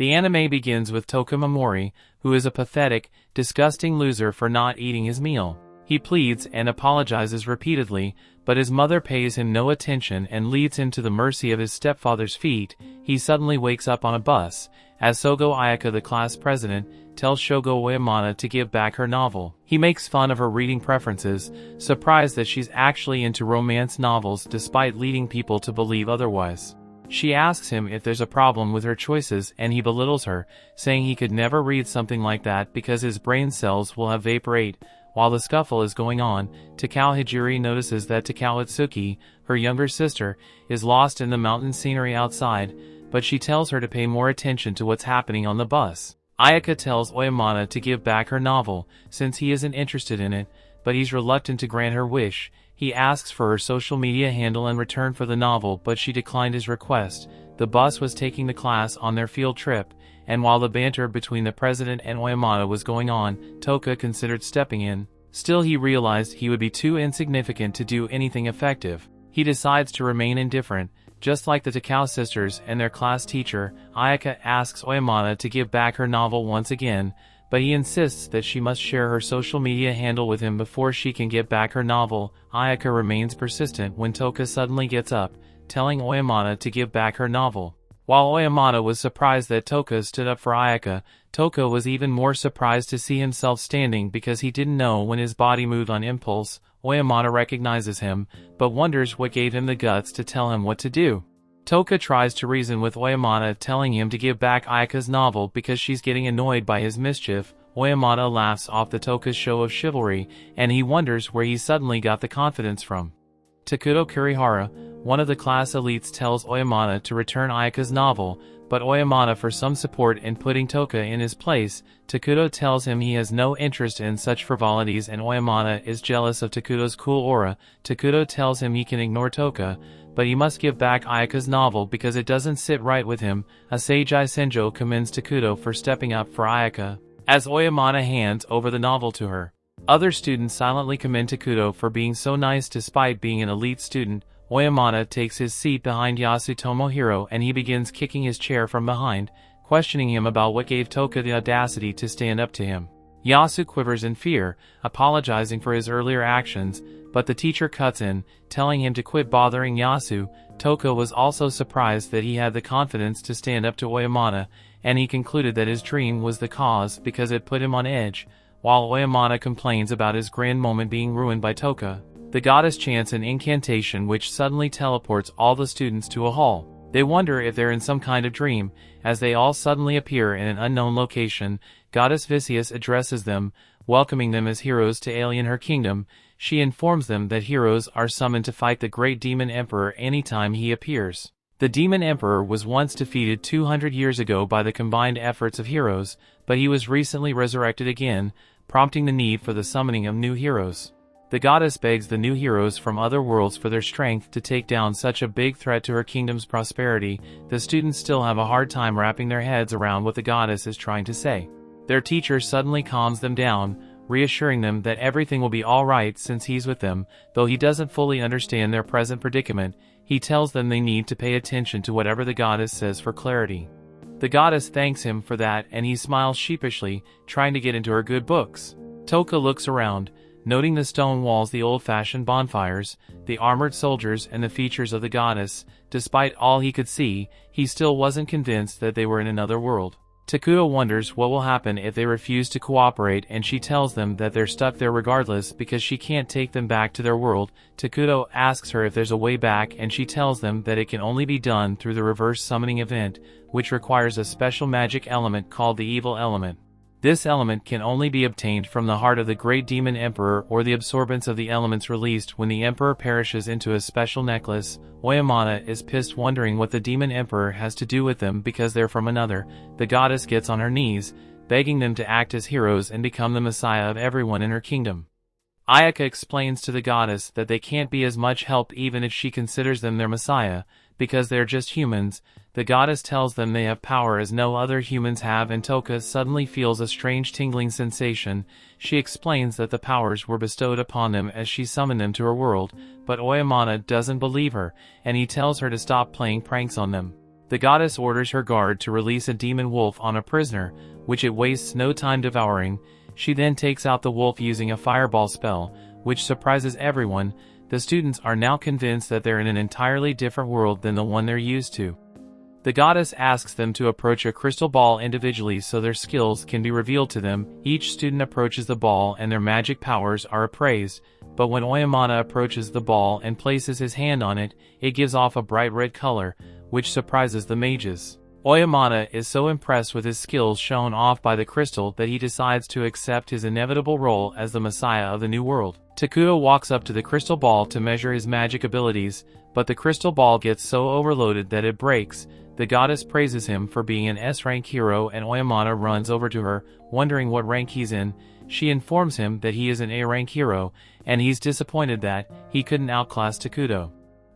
The anime begins with Touka Mimori, who is a pathetic, disgusting loser for not eating his meal. He pleads and apologizes repeatedly, but his mother pays him no attention and leads him to the mercy of his stepfather's feet. He suddenly wakes up on a bus, as Sogo Ayaka, the class president, tells Shogo Oyamata to give back her novel. He makes fun of her reading preferences, surprised that she's actually into romance novels despite leading people to believe otherwise. She asks him if there's a problem with her choices, and he belittles her, saying he could never read something like that because his brain cells will evaporate. While the scuffle is going on, Takao Hijiri notices that Takao Itsuki, her younger sister, is lost in the mountain scenery outside, but she tells her to pay more attention to what's happening on the bus. Ayaka tells Oyamata to give back her novel, since he isn't interested in it, but he's reluctant to grant her wish. He asks for her social media handle in return for the novel, but she declined his request. The bus was taking the class on their field trip, and while the banter between the president and Oyamata was going on, Touka considered stepping in. Still, he realized he would be too insignificant to do anything effective. He decides to remain indifferent. Just like the Takao sisters and their class teacher, Ayaka asks Oyamata to give back her novel once again, but he insists that she must share her social media handle with him before she can get back her novel. Ayaka remains persistent when Touka suddenly gets up, telling Oyamata to give back her novel. While Oyamata was surprised that Touka stood up for Ayaka, Touka was even more surprised to see himself standing because he didn't know when his body moved on impulse. Oyamata recognizes him, but wonders what gave him the guts to tell him what to do. Touka tries to reason with Oyamata, telling him to give back Ayaka's novel because she's getting annoyed by his mischief. Oyamata laughs off the Touka's show of chivalry, and he wonders where he suddenly got the confidence from. Takuto Kurihara, one of the class elites, tells Oyamata to return Ayaka's novel, but Oyamata, for some support in putting Touka in his place, Takuto tells him he has no interest in such frivolities, and Oyamata is jealous of Takuto's cool aura. Takuto tells him he can ignore Touka, but he must give back Ayaka's novel because it doesn't sit right with him. Asagi Senjo commends Takuto for stepping up for Ayaka, as Oyamata hands over the novel to her. Other students silently commend Takuto for being so nice despite being an elite student. Oyamata takes his seat behind Yasu Tomohiro and he begins kicking his chair from behind, questioning him about what gave Touka the audacity to stand up to him. Yasu quivers in fear, apologizing for his earlier actions, but the teacher cuts in, telling him to quit bothering Yasu. Touka was also surprised that he had the confidence to stand up to Oyamata, and he concluded that his dream was the cause because it put him on edge. While Oyamata complains about his grand moment being ruined by Touka, the goddess chants an incantation which suddenly teleports all the students to a hall. They wonder if they're in some kind of dream, as they all suddenly appear in an unknown location. Goddess Vicious addresses them, welcoming them as heroes to alien her kingdom. She informs them that heroes are summoned to fight the great demon emperor anytime he appears. The demon emperor was once defeated 200 years ago by the combined efforts of heroes, but he was recently resurrected again, prompting the need for the summoning of new heroes. The goddess begs the new heroes from other worlds for their strength to take down such a big threat to her kingdom's prosperity. The students still have a hard time wrapping their heads around what the goddess is trying to say. Their teacher suddenly calms them down, reassuring them that everything will be alright since he's with them. Though he doesn't fully understand their present predicament, he tells them they need to pay attention to whatever the goddess says for clarity. The goddess thanks him for that and he smiles sheepishly, trying to get into her good books. Touka looks around, noting the stone walls, the old-fashioned bonfires, the armored soldiers, and the features of the goddess. Despite all he could see, he still wasn't convinced that they were in another world. Takuto wonders what will happen if they refuse to cooperate, and she tells them that they're stuck there regardless because she can't take them back to their world. Takuto asks her if there's a way back, and she tells them that it can only be done through the reverse summoning event, which requires a special magic element called the evil element. This element can only be obtained from the heart of the great demon emperor or the absorbance of the elements released when the emperor perishes into a special necklace. Oyamata is pissed, wondering what the demon emperor has to do with them because they're from another. The goddess gets on her knees, begging them to act as heroes and become the messiah of everyone in her kingdom. Ayaka explains to the goddess that they can't be as much help even if she considers them their messiah, because they're just humans. The goddess tells them they have power as no other humans have, and Touka suddenly feels a strange tingling sensation. She explains that the powers were bestowed upon them as she summoned them to her world, but Oyamata doesn't believe her, and he tells her to stop playing pranks on them. The goddess orders her guard to release a demon wolf on a prisoner, which it wastes no time devouring. She then takes out the wolf using a fireball spell, which surprises everyone. The students are now convinced that they're in an entirely different world than the one they're used to. The goddess asks them to approach a crystal ball individually so their skills can be revealed to them. Each student approaches the ball and their magic powers are appraised, but when Oyamata approaches the ball and places his hand on it, it gives off a bright red color, which surprises the mages. Oyamata is so impressed with his skills shown off by the crystal that he decides to accept his inevitable role as the messiah of the new world. Takuto walks up to the crystal ball to measure his magic abilities, but the crystal ball gets so overloaded that it breaks. The goddess praises him for being an S-rank hero and Oyamata runs over to her, wondering what rank he's in. She informs him that he is an A-rank hero, and he's disappointed that he couldn't outclass Takuto.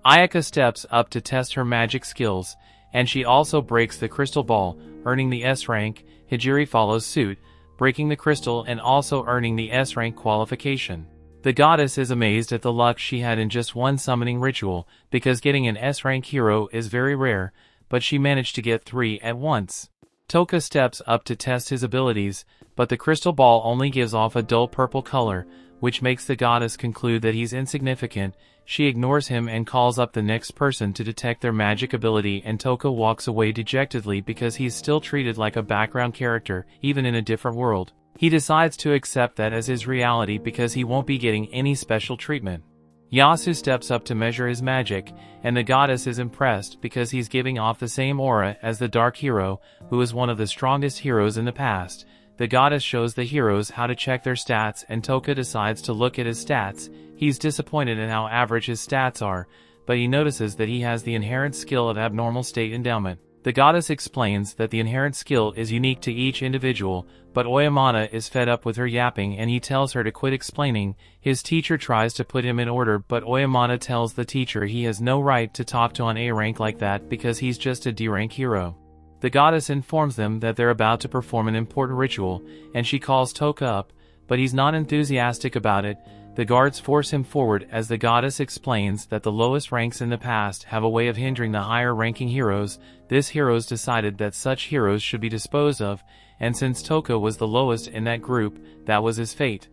Ayaka steps up to test her magic skills, and she also breaks the crystal ball, earning the S-rank. Hijiri follows suit, breaking the crystal and also earning the S-rank qualification. The goddess is amazed at the luck she had in just one summoning ritual, because getting an S-rank hero is very rare, but she managed to get 3 at once. Touka steps up to test his abilities, but the crystal ball only gives off a dull purple color, which makes the goddess conclude that he's insignificant. She ignores him and calls up the next person to detect their magic ability, and Touka walks away dejectedly because he's still treated like a background character, even in a different world. He decides to accept that as his reality because he won't be getting any special treatment. Yasu steps up to measure his magic, and the goddess is impressed because he's giving off the same aura as the Dark Hero, who is one of the strongest heroes in the past. The goddess shows the heroes how to check their stats, and Touka decides to look at his stats. He's disappointed in how average his stats are, but he notices that he has the inherent skill of abnormal state endowment. The goddess explains that the inherent skill is unique to each individual, but Oyamata is fed up with her yapping and he tells her to quit explaining. His teacher tries to put him in order, but Oyamata tells the teacher he has no right to talk to an A rank like that because he's just a D rank hero. The goddess informs them that they're about to perform an important ritual, and she calls Touka up, but he's not enthusiastic about it. The guards force him forward as the goddess explains that the lowest ranks in the past have a way of hindering the higher-ranking heroes. This heroes decided that such heroes should be disposed of, and since Touka was the lowest in that group, that was his fate.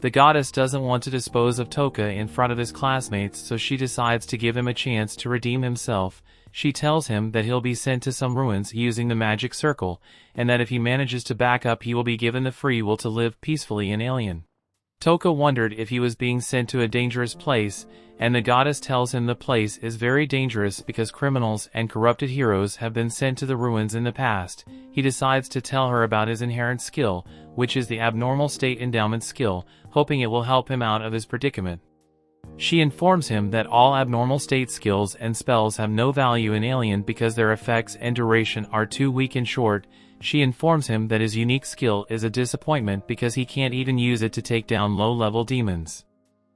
The goddess doesn't want to dispose of Touka in front of his classmates, so she decides to give him a chance to redeem himself. She tells him that he'll be sent to some ruins using the magic circle, and that if he manages to back up he will be given the free will to live peacefully in Alien. Touka wondered if he was being sent to a dangerous place, and the goddess tells him the place is very dangerous because criminals and corrupted heroes have been sent to the ruins in the past. He decides to tell her about his inherent skill, which is the abnormal state endowment skill, hoping it will help him out of his predicament. She informs him that all abnormal state skills and spells have no value in Alien because their effects and duration are too weak and short. She informs him that his unique skill is a disappointment because he can't even use it to take down low-level demons.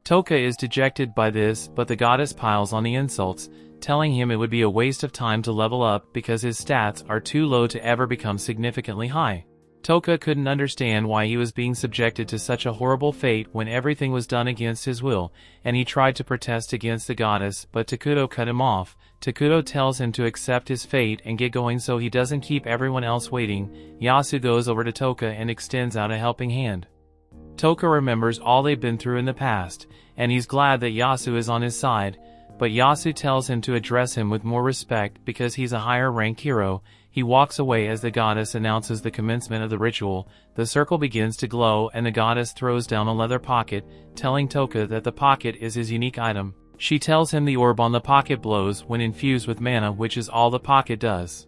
Touka is dejected by this, but the goddess piles on the insults, telling him it would be a waste of time to level up because his stats are too low to ever become significantly high. Touka couldn't understand why he was being subjected to such a horrible fate when everything was done against his will, and he tried to protest against the goddess, but Takuto cut him off. Takuto tells him to accept his fate and get going so he doesn't keep everyone else waiting. Yasu goes over to Touka and extends out a helping hand. Touka remembers all they've been through in the past, and he's glad that Yasu is on his side, but Yasu tells him to address him with more respect because he's a higher rank hero. He walks away as the goddess announces the commencement of the ritual. The circle begins to glow and the goddess throws down a leather pocket, telling Touka that the pocket is his unique item. She tells him the orb on the pocket blows when infused with mana, which is all the pocket does.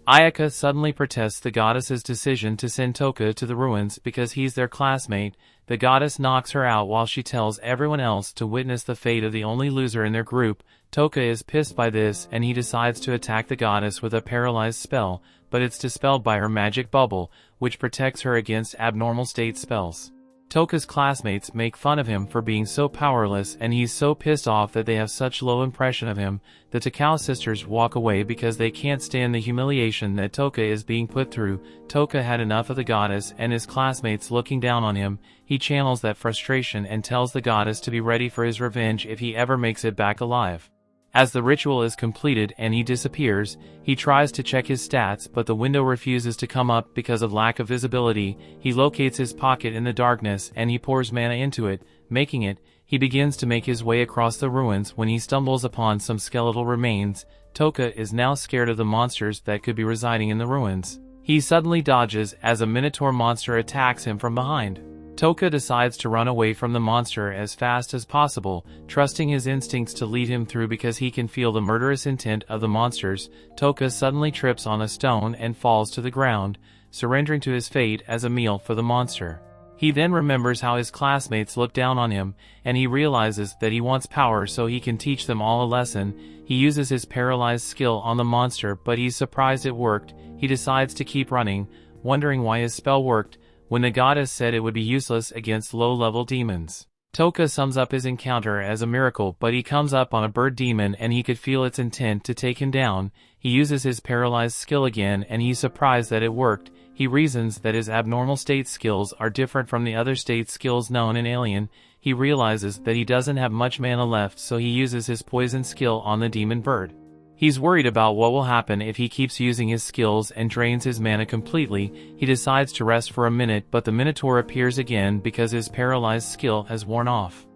Ayaka suddenly protests the goddess's decision to send Touka to the ruins because he's their classmate. The goddess knocks her out while she tells everyone else to witness the fate of the only loser in their group. Touka is pissed by this and he decides to attack the goddess with a paralyzed spell, but it's dispelled by her magic bubble, which protects her against abnormal state spells. Touka's classmates make fun of him for being so powerless and he's so pissed off that they have such low impression of him. The Takao sisters walk away because they can't stand the humiliation that Touka is being put through. Touka had enough of the goddess and his classmates looking down on him. He channels that frustration and tells the goddess to be ready for his revenge if he ever makes it back alive. As the ritual is completed and he disappears, he tries to check his stats but the window refuses to come up because of lack of visibility. He locates his pocket in the darkness and he pours mana into it, making it. He begins to make his way across the ruins when he stumbles upon some skeletal remains. Touka is now scared of the monsters that could be residing in the ruins. He suddenly dodges as a minotaur monster attacks him from behind. Touka decides to run away from the monster as fast as possible, trusting his instincts to lead him through because he can feel the murderous intent of the monsters. Touka suddenly trips on a stone and falls to the ground, surrendering to his fate as a meal for the monster. He then remembers how his classmates look down on him, and he realizes that he wants power so he can teach them all a lesson. He uses his paralyzed skill on the monster but he's surprised it worked. He decides to keep running, wondering why his spell worked, when the goddess said it would be useless against low-level demons. Touka sums up his encounter as a miracle but he comes up on a bird demon and he could feel its intent to take him down. He uses his paralyzed skill again and he's surprised that it worked. He reasons that his abnormal state skills are different from the other state skills known in Alien. He realizes that he doesn't have much mana left so he uses his poison skill on the demon bird. He's worried about what will happen if he keeps using his skills and drains his mana completely. He decides to rest for a minute but the Minotaur appears again because his paralyzed skill has worn off.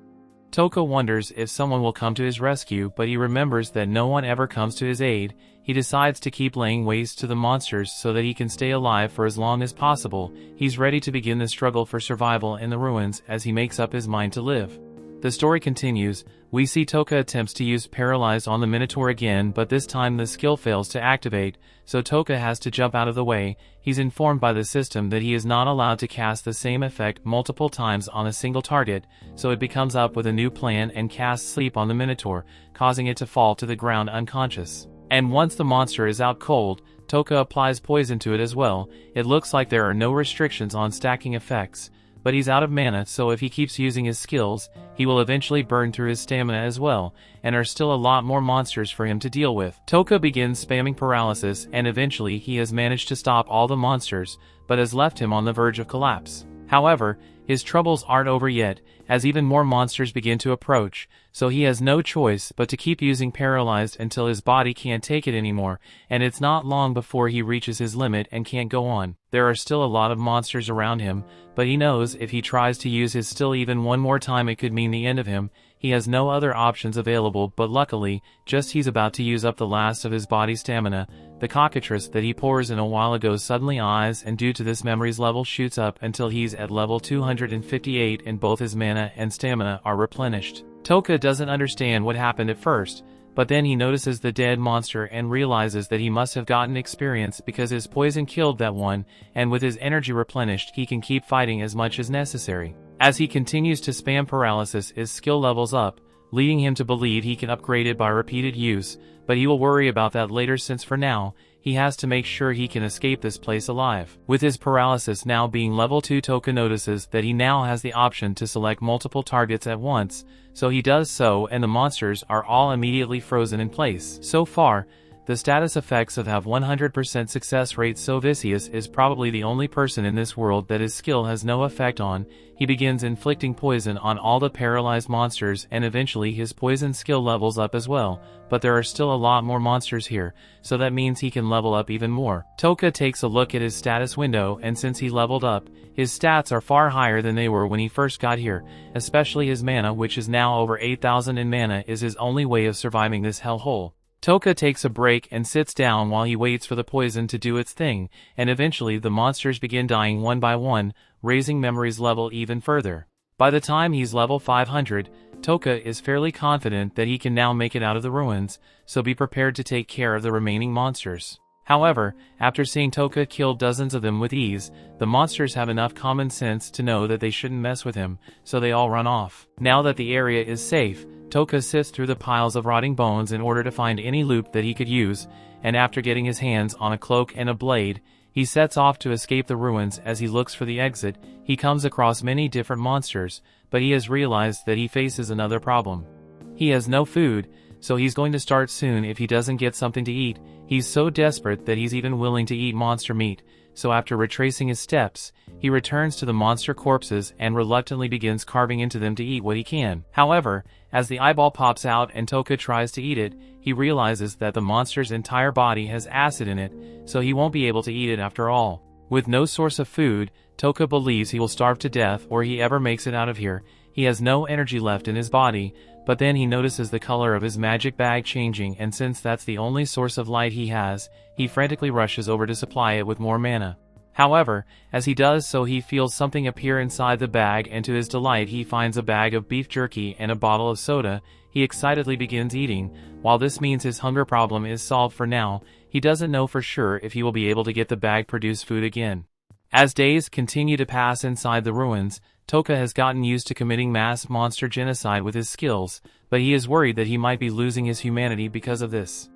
Touka wonders if someone will come to his rescue but he remembers that no one ever comes to his aid. He decides to keep laying waste to the monsters so that he can stay alive for as long as possible. He's ready to begin the struggle for survival in the ruins as he makes up his mind to live. The story continues. We see Touka attempts to use Paralyzed on the Minotaur again but this time the skill fails to activate, so Touka has to jump out of the way. He's informed by the system that he is not allowed to cast the same effect multiple times on a single target, so it becomes up with a new plan and casts Sleep on the Minotaur, causing it to fall to the ground unconscious. And once the monster is out cold, Touka applies poison to it as well. It looks like there are no restrictions on stacking effects, but he's out of mana so if he keeps using his skills, he will eventually burn through his stamina as well, and are still a lot more monsters for him to deal with. Touka begins spamming paralysis and eventually he has managed to stop all the monsters, but has left him on the verge of collapse. However, his troubles aren't over yet, as even more monsters begin to approach, so he has no choice but to keep using Paralyzed until his body can't take it anymore, and it's not long before he reaches his limit and can't go on. There are still a lot of monsters around him, but he knows if he tries to use his still even one more time it could mean the end of him. He has no other options available but luckily, just he's about to use up the last of his body's stamina, the cockatrice that he pours in a while ago suddenly dies and due to this memory's level shoots up until he's at level 258 and both his mana and stamina are replenished. Touka doesn't understand what happened at first, but then he notices the dead monster and realizes that he must have gotten experience because his poison killed that one, and with his energy replenished he can keep fighting as much as necessary. As he continues to spam paralysis his skill levels up, leading him to believe he can upgrade it by repeated use, but he will worry about that later since for now, he has to make sure he can escape this place alive. With his paralysis now being level 2 Touka notices that he now has the option to select multiple targets at once, so he does so and the monsters are all immediately frozen in place. So far, the status effects of have 100% success rate so Vicious is probably the only person in this world that his skill has no effect on. He begins inflicting poison on all the paralyzed monsters and eventually his poison skill levels up as well, but there are still a lot more monsters here, so that means he can level up even more. Touka takes a look at his status window and since he leveled up, his stats are far higher than they were when he first got here, especially his mana which is now over 8,000 and mana is his only way of surviving this hellhole. Touka takes a break and sits down while he waits for the poison to do its thing, and eventually the monsters begin dying one by one, raising memory's level even further. By the time he's level 500, Touka is fairly confident that he can now make it out of the ruins, so be prepared to take care of the remaining monsters. However, after seeing Touka kill dozens of them with ease, the monsters have enough common sense to know that they shouldn't mess with him, so they all run off. Now that the area is safe, Touka sifts through the piles of rotting bones in order to find any loot that he could use, and after getting his hands on a cloak and a blade, he sets off to escape the ruins. As he looks for the exit, he comes across many different monsters, but he has realized that he faces another problem. He has no food, so he's going to start soon if he doesn't get something to eat. He's so desperate that he's even willing to eat monster meat, so after retracing his steps, he returns to the monster corpses and reluctantly begins carving into them to eat what he can. However, as the eyeball pops out and Touka tries to eat it, he realizes that the monster's entire body has acid in it, so he won't be able to eat it after all. With no source of food, Touka believes he will starve to death or he ever makes it out of here. He has no energy left in his body, but then he notices the color of his magic bag changing, and since that's the only source of light he has, he frantically rushes over to supply it with more mana. However, as he does so, he feels something appear inside the bag, and to his delight he finds a bag of beef jerky and a bottle of soda. He excitedly begins eating. While this means his hunger problem is solved for now, he doesn't know for sure if he will be able to get the bag-produced food again. As days continue to pass inside the ruins, Touka has gotten used to committing mass monster genocide with his skills, but he is worried that he might be losing his humanity because of this.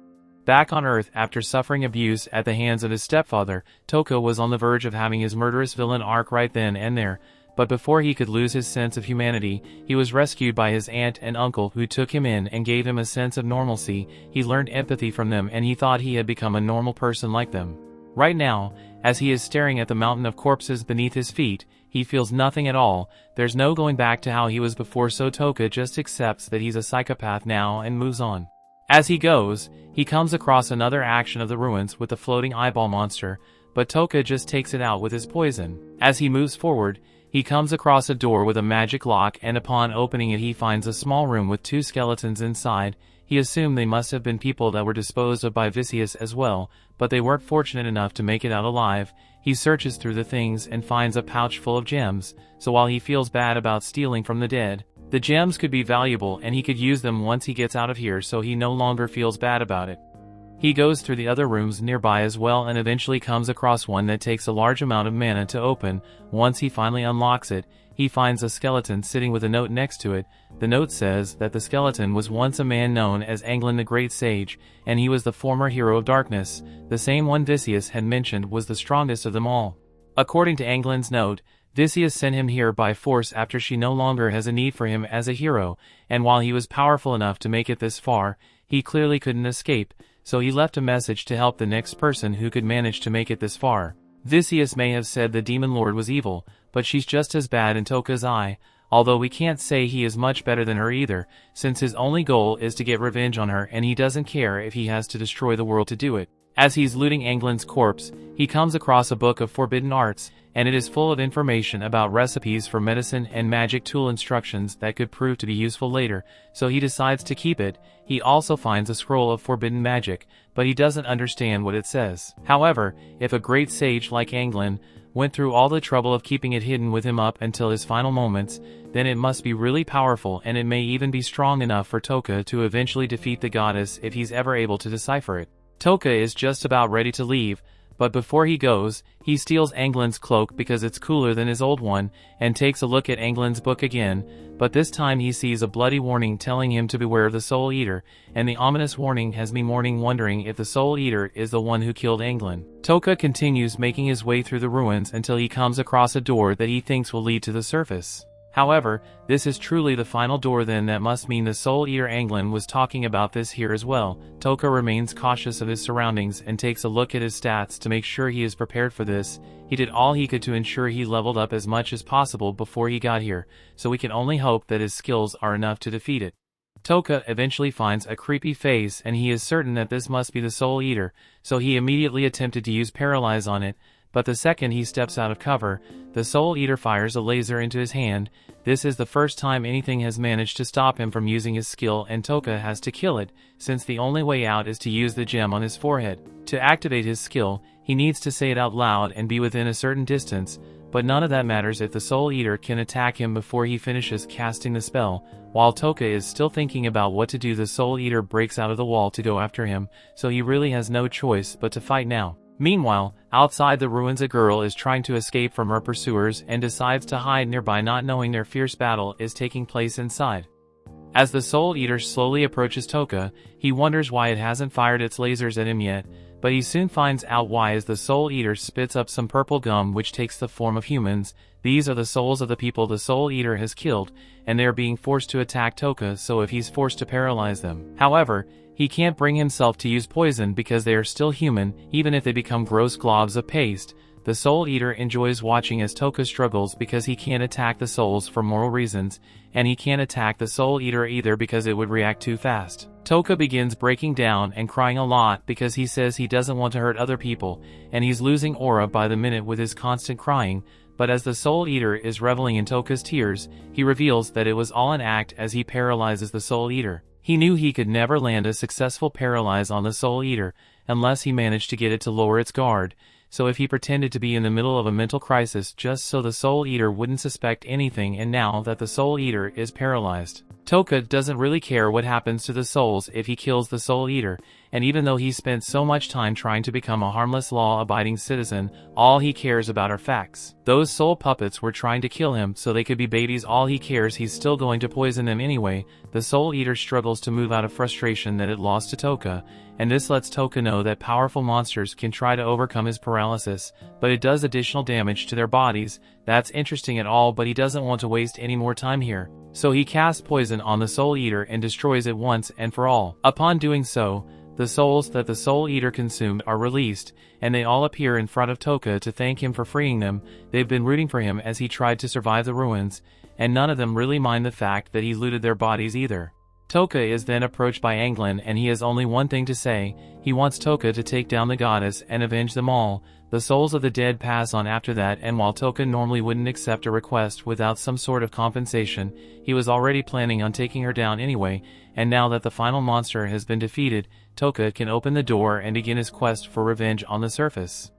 Back on Earth, after suffering abuse at the hands of his stepfather, Touka was on the verge of having his murderous villain arc right then and there, but before he could lose his sense of humanity, he was rescued by his aunt and uncle who took him in and gave him a sense of normalcy. He learned empathy from them and he thought he had become a normal person like them. Right now, as he is staring at the mountain of corpses beneath his feet, he feels nothing at all. There's no going back to how he was before, so Touka just accepts that he's a psychopath now and moves on. As he goes, he comes across another action of the ruins with the floating eyeball monster, but Touka just takes it out with his poison. As he moves forward, he comes across a door with a magic lock, and upon opening it he finds a small room with two skeletons inside. He assumed they must have been people that were disposed of by Vicious as well, but they weren't fortunate enough to make it out alive. He searches through the things and finds a pouch full of gems, so while he feels bad about stealing from the dead, the gems could be valuable and he could use them once he gets out of here, so he no longer feels bad about it. He goes through the other rooms nearby as well and eventually comes across one that takes a large amount of mana to open. Once he finally unlocks it, he finds a skeleton sitting with a note next to it. The note says that the skeleton was once a man known as Anglin the Great Sage, and he was the former hero of darkness, the same one Vicious had mentioned was the strongest of them all. According to Anglin's note, Vicious sent him here by force after she no longer has a need for him as a hero, and while he was powerful enough to make it this far, he clearly couldn't escape, so he left a message to help the next person who could manage to make it this far. Vicious may have said the Demon Lord was evil, but she's just as bad in Touka's eye, although we can't say he is much better than her either, since his only goal is to get revenge on her and he doesn't care if he has to destroy the world to do it. As he's looting Anglin's corpse, he comes across a book of forbidden arts, and it is full of information about recipes for medicine and magic tool instructions that could prove to be useful later, so he decides to keep it. He also finds a scroll of forbidden magic, but he doesn't understand what it says. However, if a great sage like Anglin went through all the trouble of keeping it hidden with him up until his final moments, then it must be really powerful, and it may even be strong enough for Touka to eventually defeat the goddess if he's ever able to decipher it. Touka is just about ready to leave, but before he goes, he steals Anglin's cloak because it's cooler than his old one, and takes a look at Anglin's book again, but this time he sees a bloody warning telling him to beware of the Soul Eater, and the ominous warning has me wondering if the Soul Eater is the one who killed Anglin. Touka continues making his way through the ruins until he comes across a door that he thinks will lead to the surface. However, this is truly the final door, then that must mean the Soul Eater Anglin was talking about this here as well. Touka remains cautious of his surroundings and takes a look at his stats to make sure he is prepared for this. He did all he could to ensure he leveled up as much as possible before he got here, so we can only hope that his skills are enough to defeat it. Touka eventually finds a creepy face and he is certain that this must be the Soul Eater, so he immediately attempted to use Paralyze on it, but the second he steps out of cover, the Soul Eater fires a laser into his hand. This is the first time anything has managed to stop him from using his skill, and Touka has to kill it, since the only way out is to use the gem on his forehead. To activate his skill, he needs to say it out loud and be within a certain distance, but none of that matters if the Soul Eater can attack him before he finishes casting the spell. While Touka is still thinking about what to do, the Soul Eater breaks out of the wall to go after him, so he really has no choice but to fight now. Meanwhile, outside the ruins, a girl is trying to escape from her pursuers and decides to hide nearby, not knowing their fierce battle is taking place inside. As the Soul Eater slowly approaches Touka, he wonders why it hasn't fired its lasers at him yet, but he soon finds out why as the Soul Eater spits up some purple gum which takes the form of humans. These are the souls of the people the Soul Eater has killed, and they are being forced to attack Touka, so if he's forced to paralyze them. However, he can't bring himself to use poison because they are still human. Even if they become gross globs of paste, The Soul Eater enjoys watching as Touka struggles because he can't attack the souls for moral reasons, and he can't attack the Soul Eater either because it would react too fast. Touka begins breaking down and crying a lot because he says he doesn't want to hurt other people, and he's losing aura by the minute with his constant crying, but as the Soul Eater is reveling in Touka's tears, he reveals that it was all an act as he paralyzes the Soul Eater. He knew he could never land a successful paralyze on the Soul Eater unless he managed to get it to lower its guard, so if he pretended to be in the middle of a mental crisis just so the Soul Eater wouldn't suspect anything, and now that the Soul Eater is paralyzed, Touka doesn't really care what happens to the souls if he kills the Soul Eater, and even though he spent so much time trying to become a harmless law-abiding citizen, all he cares about are facts. Those soul puppets were trying to kill him so they could be babies. All he cares, he's still going to poison them anyway. The Soul Eater struggles to move out of frustration that it lost to Touka, and this lets Touka know that powerful monsters can try to overcome his paralysis, but it does additional damage to their bodies. That's interesting at all, but he doesn't want to waste any more time here. So he casts poison on the Soul Eater and destroys it once and for all. Upon doing so, the souls that the Soul Eater consumed are released, and they all appear in front of Touka to thank him for freeing them. They've been rooting for him as he tried to survive the ruins, and none of them really mind the fact that he looted their bodies either. Touka is then approached by Anglin, and he has only one thing to say. He wants Touka to take down the goddess and avenge them all. The souls of the dead pass on after that, and while Touka normally wouldn't accept a request without some sort of compensation, he was already planning on taking her down anyway, and now that the final monster has been defeated, Touka can open the door and begin his quest for revenge on the surface.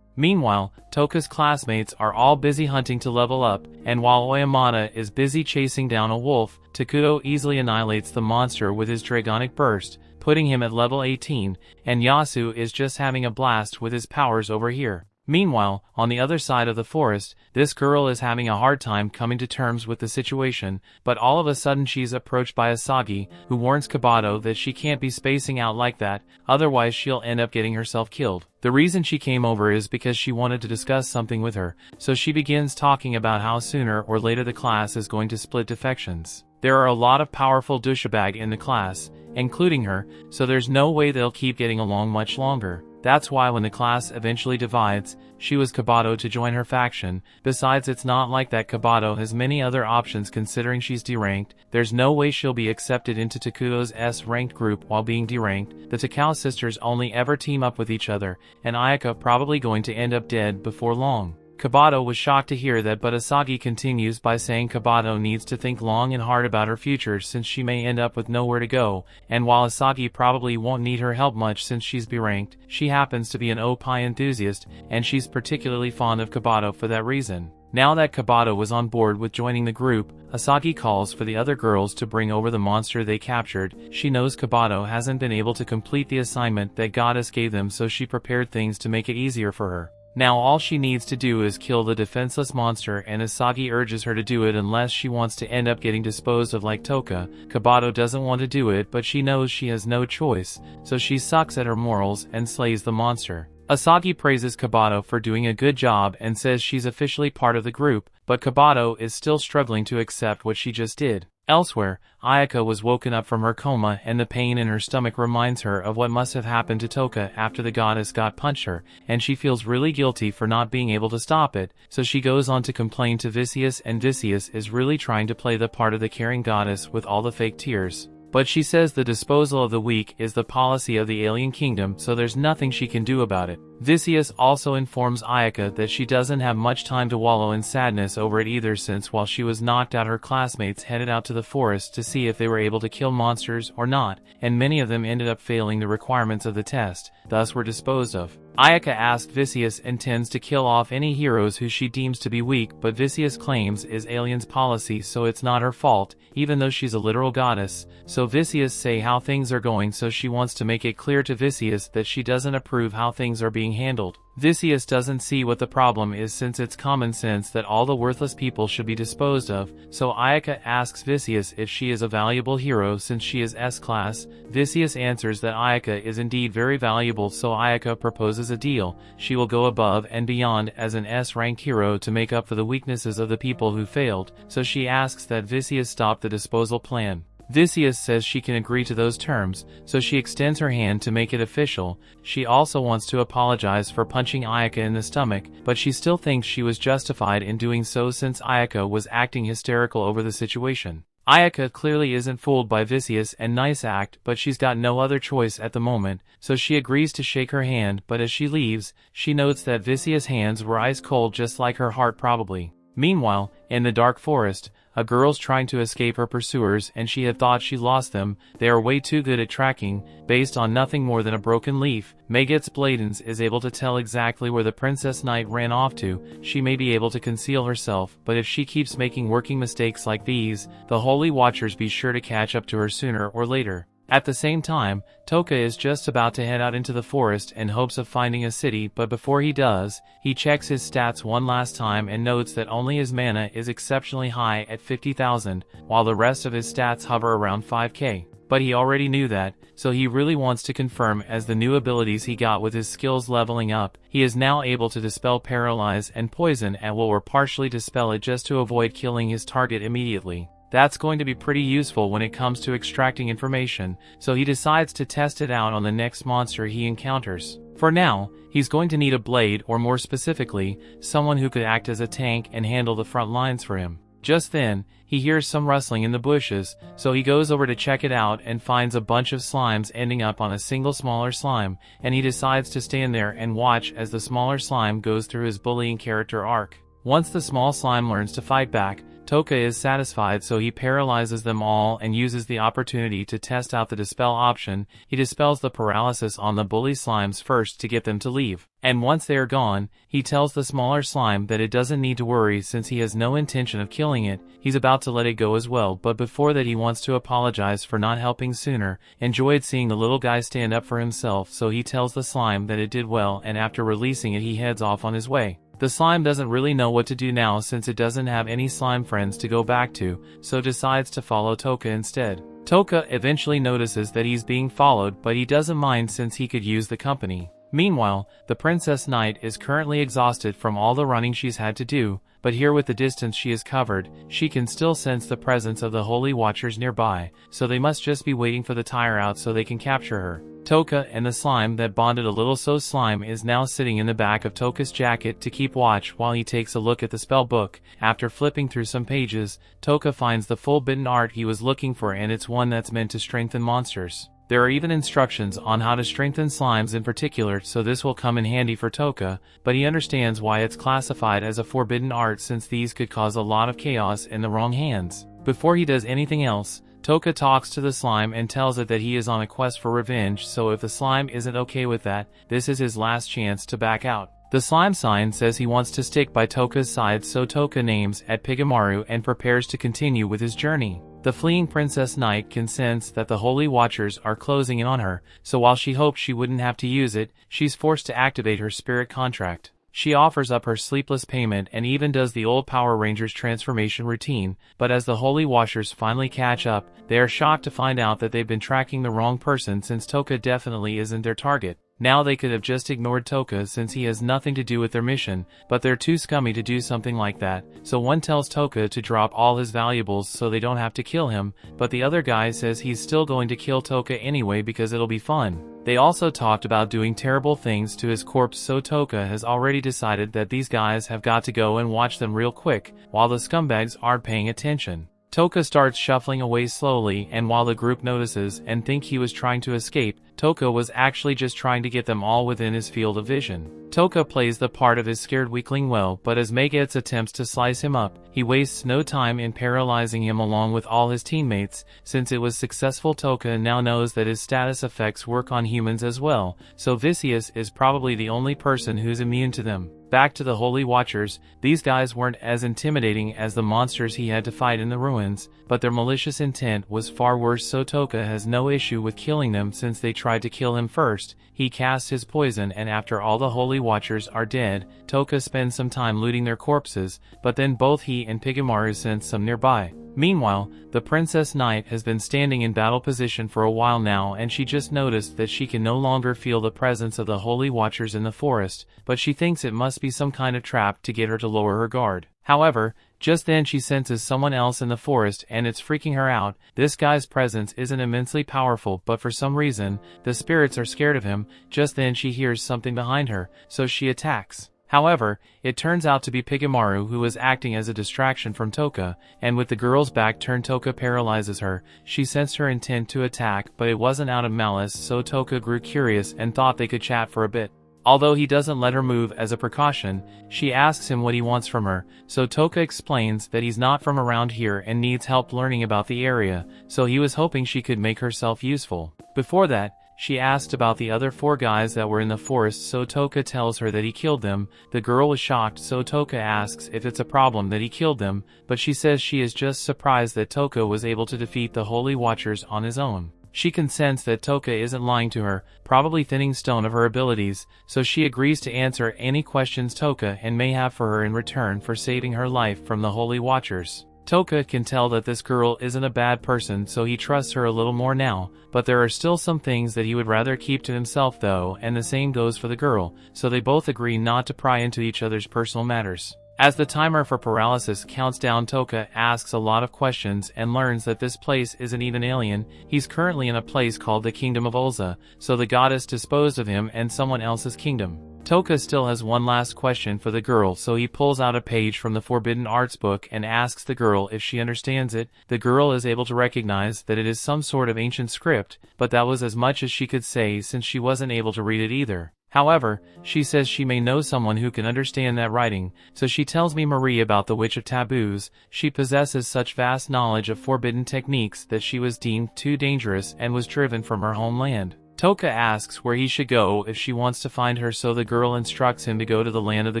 Meanwhile, Touka's classmates are all busy hunting to level up, and while Oyamata is busy chasing down a wolf, Takuto easily annihilates the monster with his Dragonic Burst, putting him at level 18, and Yasu is just having a blast with his powers over here. Meanwhile, on the other side of the forest, this girl is having a hard time coming to terms with the situation, but all of a sudden she's approached by Asagi, who warns Kabato that she can't be spacing out like that, otherwise she'll end up getting herself killed. The reason she came over is because she wanted to discuss something with her, so she begins talking about how sooner or later the class is going to split defections. There are a lot of powerful douchebag in the class, including her, so there's no way they'll keep getting along much longer. That's why when the class eventually divides, she was Kabato to join her faction. Besides, it's not like that Kabato has many other options considering she's deranked. There's no way she'll be accepted into Takuto's S-ranked group while being deranked. The Takao sisters only ever team up with each other, and Ayaka probably going to end up dead before long. Kabato was shocked to hear that, but Asagi continues by saying Kabato needs to think long and hard about her future since she may end up with nowhere to go, and while Asagi probably won't need her help much since she's beranked, she happens to be an OP enthusiast, and she's particularly fond of Kabato for that reason. Now that Kabato was on board with joining the group, Asagi calls for the other girls to bring over the monster they captured. She knows Kabato hasn't been able to complete the assignment that Goddess gave them, so she prepared things to make it easier for her. Now all she needs to do is kill the defenseless monster, and Asagi urges her to do it unless she wants to end up getting disposed of like Touka. Kabato doesn't want to do it, but she knows she has no choice, so she sucks at her morals and slays the monster. Asagi praises Kabato for doing a good job and says she's officially part of the group, but Kabato is still struggling to accept what she just did. Elsewhere, Ayaka was woken up from her coma, and the pain in her stomach reminds her of what must have happened to Touka after the goddess got punched her, and she feels really guilty for not being able to stop it, so she goes on to complain to Vicious, and Vicious is really trying to play the part of the caring goddess with all the fake tears. But she says the disposal of the weak is the policy of the alien kingdom, so there's nothing she can do about it. Vicious also informs Ayaka that she doesn't have much time to wallow in sadness over it either, since while she was knocked out, her classmates headed out to the forest to see if they were able to kill monsters or not, and many of them ended up failing the requirements of the test, thus were disposed of. Ayaka asks Vicious intends to kill off any heroes who she deems to be weak, but Vicious claims is aliens' policy, so it's not her fault, even though she's a literal goddess. So Vicious say how things are going, so she wants to make it clear to Vicious that she doesn't approve how things are being handled. Vicious doesn't see what the problem is, since it's common sense that all the worthless people should be disposed of, so Ayaka asks Vicious if she is a valuable hero since she is S-class. Vicious answers that Ayaka is indeed very valuable, so Ayaka proposes a deal. She will go above and beyond as an S-rank hero to make up for the weaknesses of the people who failed, so she asks that Vicious stop the disposal plan. Vicious says she can agree to those terms, so she extends her hand to make it official. She also wants to apologize for punching Ayaka in the stomach, but she still thinks she was justified in doing so since Ayaka was acting hysterical over the situation. Ayaka clearly isn't fooled by Vicious and nice act, but she's got no other choice at the moment, so she agrees to shake her hand, but as she leaves, she notes that Vicious' hands were ice cold just like her heart probably. Meanwhile, in the dark forest, a girl's trying to escape her pursuers and she had thought she lost them. They are way too good at tracking, based on nothing more than a broken leaf. Meget's Bladens is able to tell exactly where the Princess Knight ran off to. She may be able to conceal herself, but if she keeps making working mistakes like these, the Holy Watchers be sure to catch up to her sooner or later. At the same time, Touka is just about to head out into the forest in hopes of finding a city, but before he does, he checks his stats one last time and notes that only his mana is exceptionally high at 50,000, while the rest of his stats hover around 5k. But he already knew that, so he really wants to confirm as the new abilities he got with his skills leveling up, he is now able to dispel paralyze and poison and will or partially dispel it just to avoid killing his target immediately. That's going to be pretty useful when it comes to extracting information, so he decides to test it out on the next monster he encounters. For now, he's going to need a blade, or more specifically, someone who could act as a tank and handle the front lines for him. Just then, he hears some rustling in the bushes, so he goes over to check it out and finds a bunch of slimes ending up on a single smaller slime, and he decides to stand there and watch as the smaller slime goes through his bullying character arc. Once the small slime learns to fight back, Touka is satisfied, so he paralyzes them all and uses the opportunity to test out the dispel option. He dispels the paralysis on the bully slimes first to get them to leave. And once they are gone, he tells the smaller slime that it doesn't need to worry since he has no intention of killing it. He's about to let it go as well, but before that he wants to apologize for not helping sooner. Enjoyed seeing the little guy stand up for himself, so he tells the slime that it did well, and after releasing it he heads off on his way. The slime doesn't really know what to do now since it doesn't have any slime friends to go back to, so decides to follow Touka instead. Touka eventually notices that he's being followed, but he doesn't mind since he could use the company. Meanwhile, the Princess Knight is currently exhausted from all the running she's had to do, but here with the distance she has covered, she can still sense the presence of the Holy Watchers nearby, so they must just be waiting for the tire out so they can capture her. Touka and the slime that bonded a little, so slime is now sitting in the back of Touka's jacket to keep watch while he takes a look at the spell book. After flipping through some pages, Touka finds the full bitten art he was looking for, and it's one that's meant to strengthen monsters. There are even instructions on how to strengthen slimes in particular, so this will come in handy for Touka, but he understands why it's classified as a forbidden art since these could cause a lot of chaos in the wrong hands. Before he does anything else, Touka talks to the slime and tells it that he is on a quest for revenge, so if the slime isn't okay with that, this is his last chance to back out. The slime sign says he wants to stick by Touka's side, so Touka names at Pigamaru and prepares to continue with his journey. The fleeing Princess Knight can sense that the Holy Watchers are closing in on her, so while she hoped she wouldn't have to use it, she's forced to activate her spirit contract. She offers up her sleepless payment and even does the old Power Rangers transformation routine, but as the Holy Watchers finally catch up, they are shocked to find out that they've been tracking the wrong person since Touka definitely isn't their target. Now they could have just ignored Touka since he has nothing to do with their mission, but they're too scummy to do something like that, so one tells Touka to drop all his valuables so they don't have to kill him, but the other guy says he's still going to kill Touka anyway because it'll be fun. They also talked about doing terrible things to his corpse, so Touka has already decided that these guys have got to go and watch them real quick, while the scumbags aren't paying attention. Touka starts shuffling away slowly, and while the group notices and think he was trying to escape, Touka was actually just trying to get them all within his field of vision. Touka plays the part of his scared weakling well, but as Meget's attempts to slice him up, he wastes no time in paralyzing him along with all his teammates. Since it was successful, Touka now knows that his status effects work on humans as well, so Vicious is probably the only person who's immune to them. Back to the Holy Watchers, these guys weren't as intimidating as the monsters he had to fight in the ruins, but their malicious intent was far worse, so Touka has no issue with killing them since they tried to kill him first. He casts his poison, and after all the Holy Watchers are dead, Touka spends some time looting their corpses, but then both he and Pigamaru sense some nearby. Meanwhile, the Princess Knight has been standing in battle position for a while now, and she just noticed that she can no longer feel the presence of the Holy Watchers in the forest, but she thinks it must be some kind of trap to get her to lower her guard. However, just then she senses someone else in the forest and it's freaking her out. This guy's presence isn't immensely powerful, but for some reason, the spirits are scared of him. Just then she hears something behind her, so she attacks. However, it turns out to be Pigamaru, who was acting as a distraction from Touka, and with the girl's back turned, Touka paralyzes her. She sensed her intent to attack, but it wasn't out of malice, so Touka grew curious and thought they could chat for a bit. Although he doesn't let her move as a precaution, she asks him what he wants from her, so Touka explains that he's not from around here and needs help learning about the area, so he was hoping she could make herself useful. Before that, she asked about the other 4 guys that were in the forest, so Touka tells her that he killed them. The girl was shocked, so Touka asks if it's a problem that he killed them, but she says she is just surprised that Touka was able to defeat the Holy Watchers on his own. She can sense that Touka isn't lying to her, probably thinning stone of her abilities, so she agrees to answer any questions Touka and may have for her in return for saving her life from the Holy Watchers. Touka can tell that this girl isn't a bad person, so he trusts her a little more now, but there are still some things that he would rather keep to himself though, and the same goes for the girl, so they both agree not to pry into each other's personal matters. As the timer for paralysis counts down, Touka asks a lot of questions and learns that this place isn't even alien. He's currently in a place called the Kingdom of Ulza, so the goddess disposed of him in someone else's kingdom. Touka still has one last question for the girl, so he pulls out a page from the Forbidden Arts book and asks the girl if she understands it. The girl is able to recognize that it is some sort of ancient script, but that was as much as she could say since she wasn't able to read it either. However, she says she may know someone who can understand that writing, so she tells Mimori about the Witch of Taboos. She possesses such vast knowledge of forbidden techniques that she was deemed too dangerous and was driven from her homeland. Touka asks where he should go if she wants to find her, so the girl instructs him to go to the land of the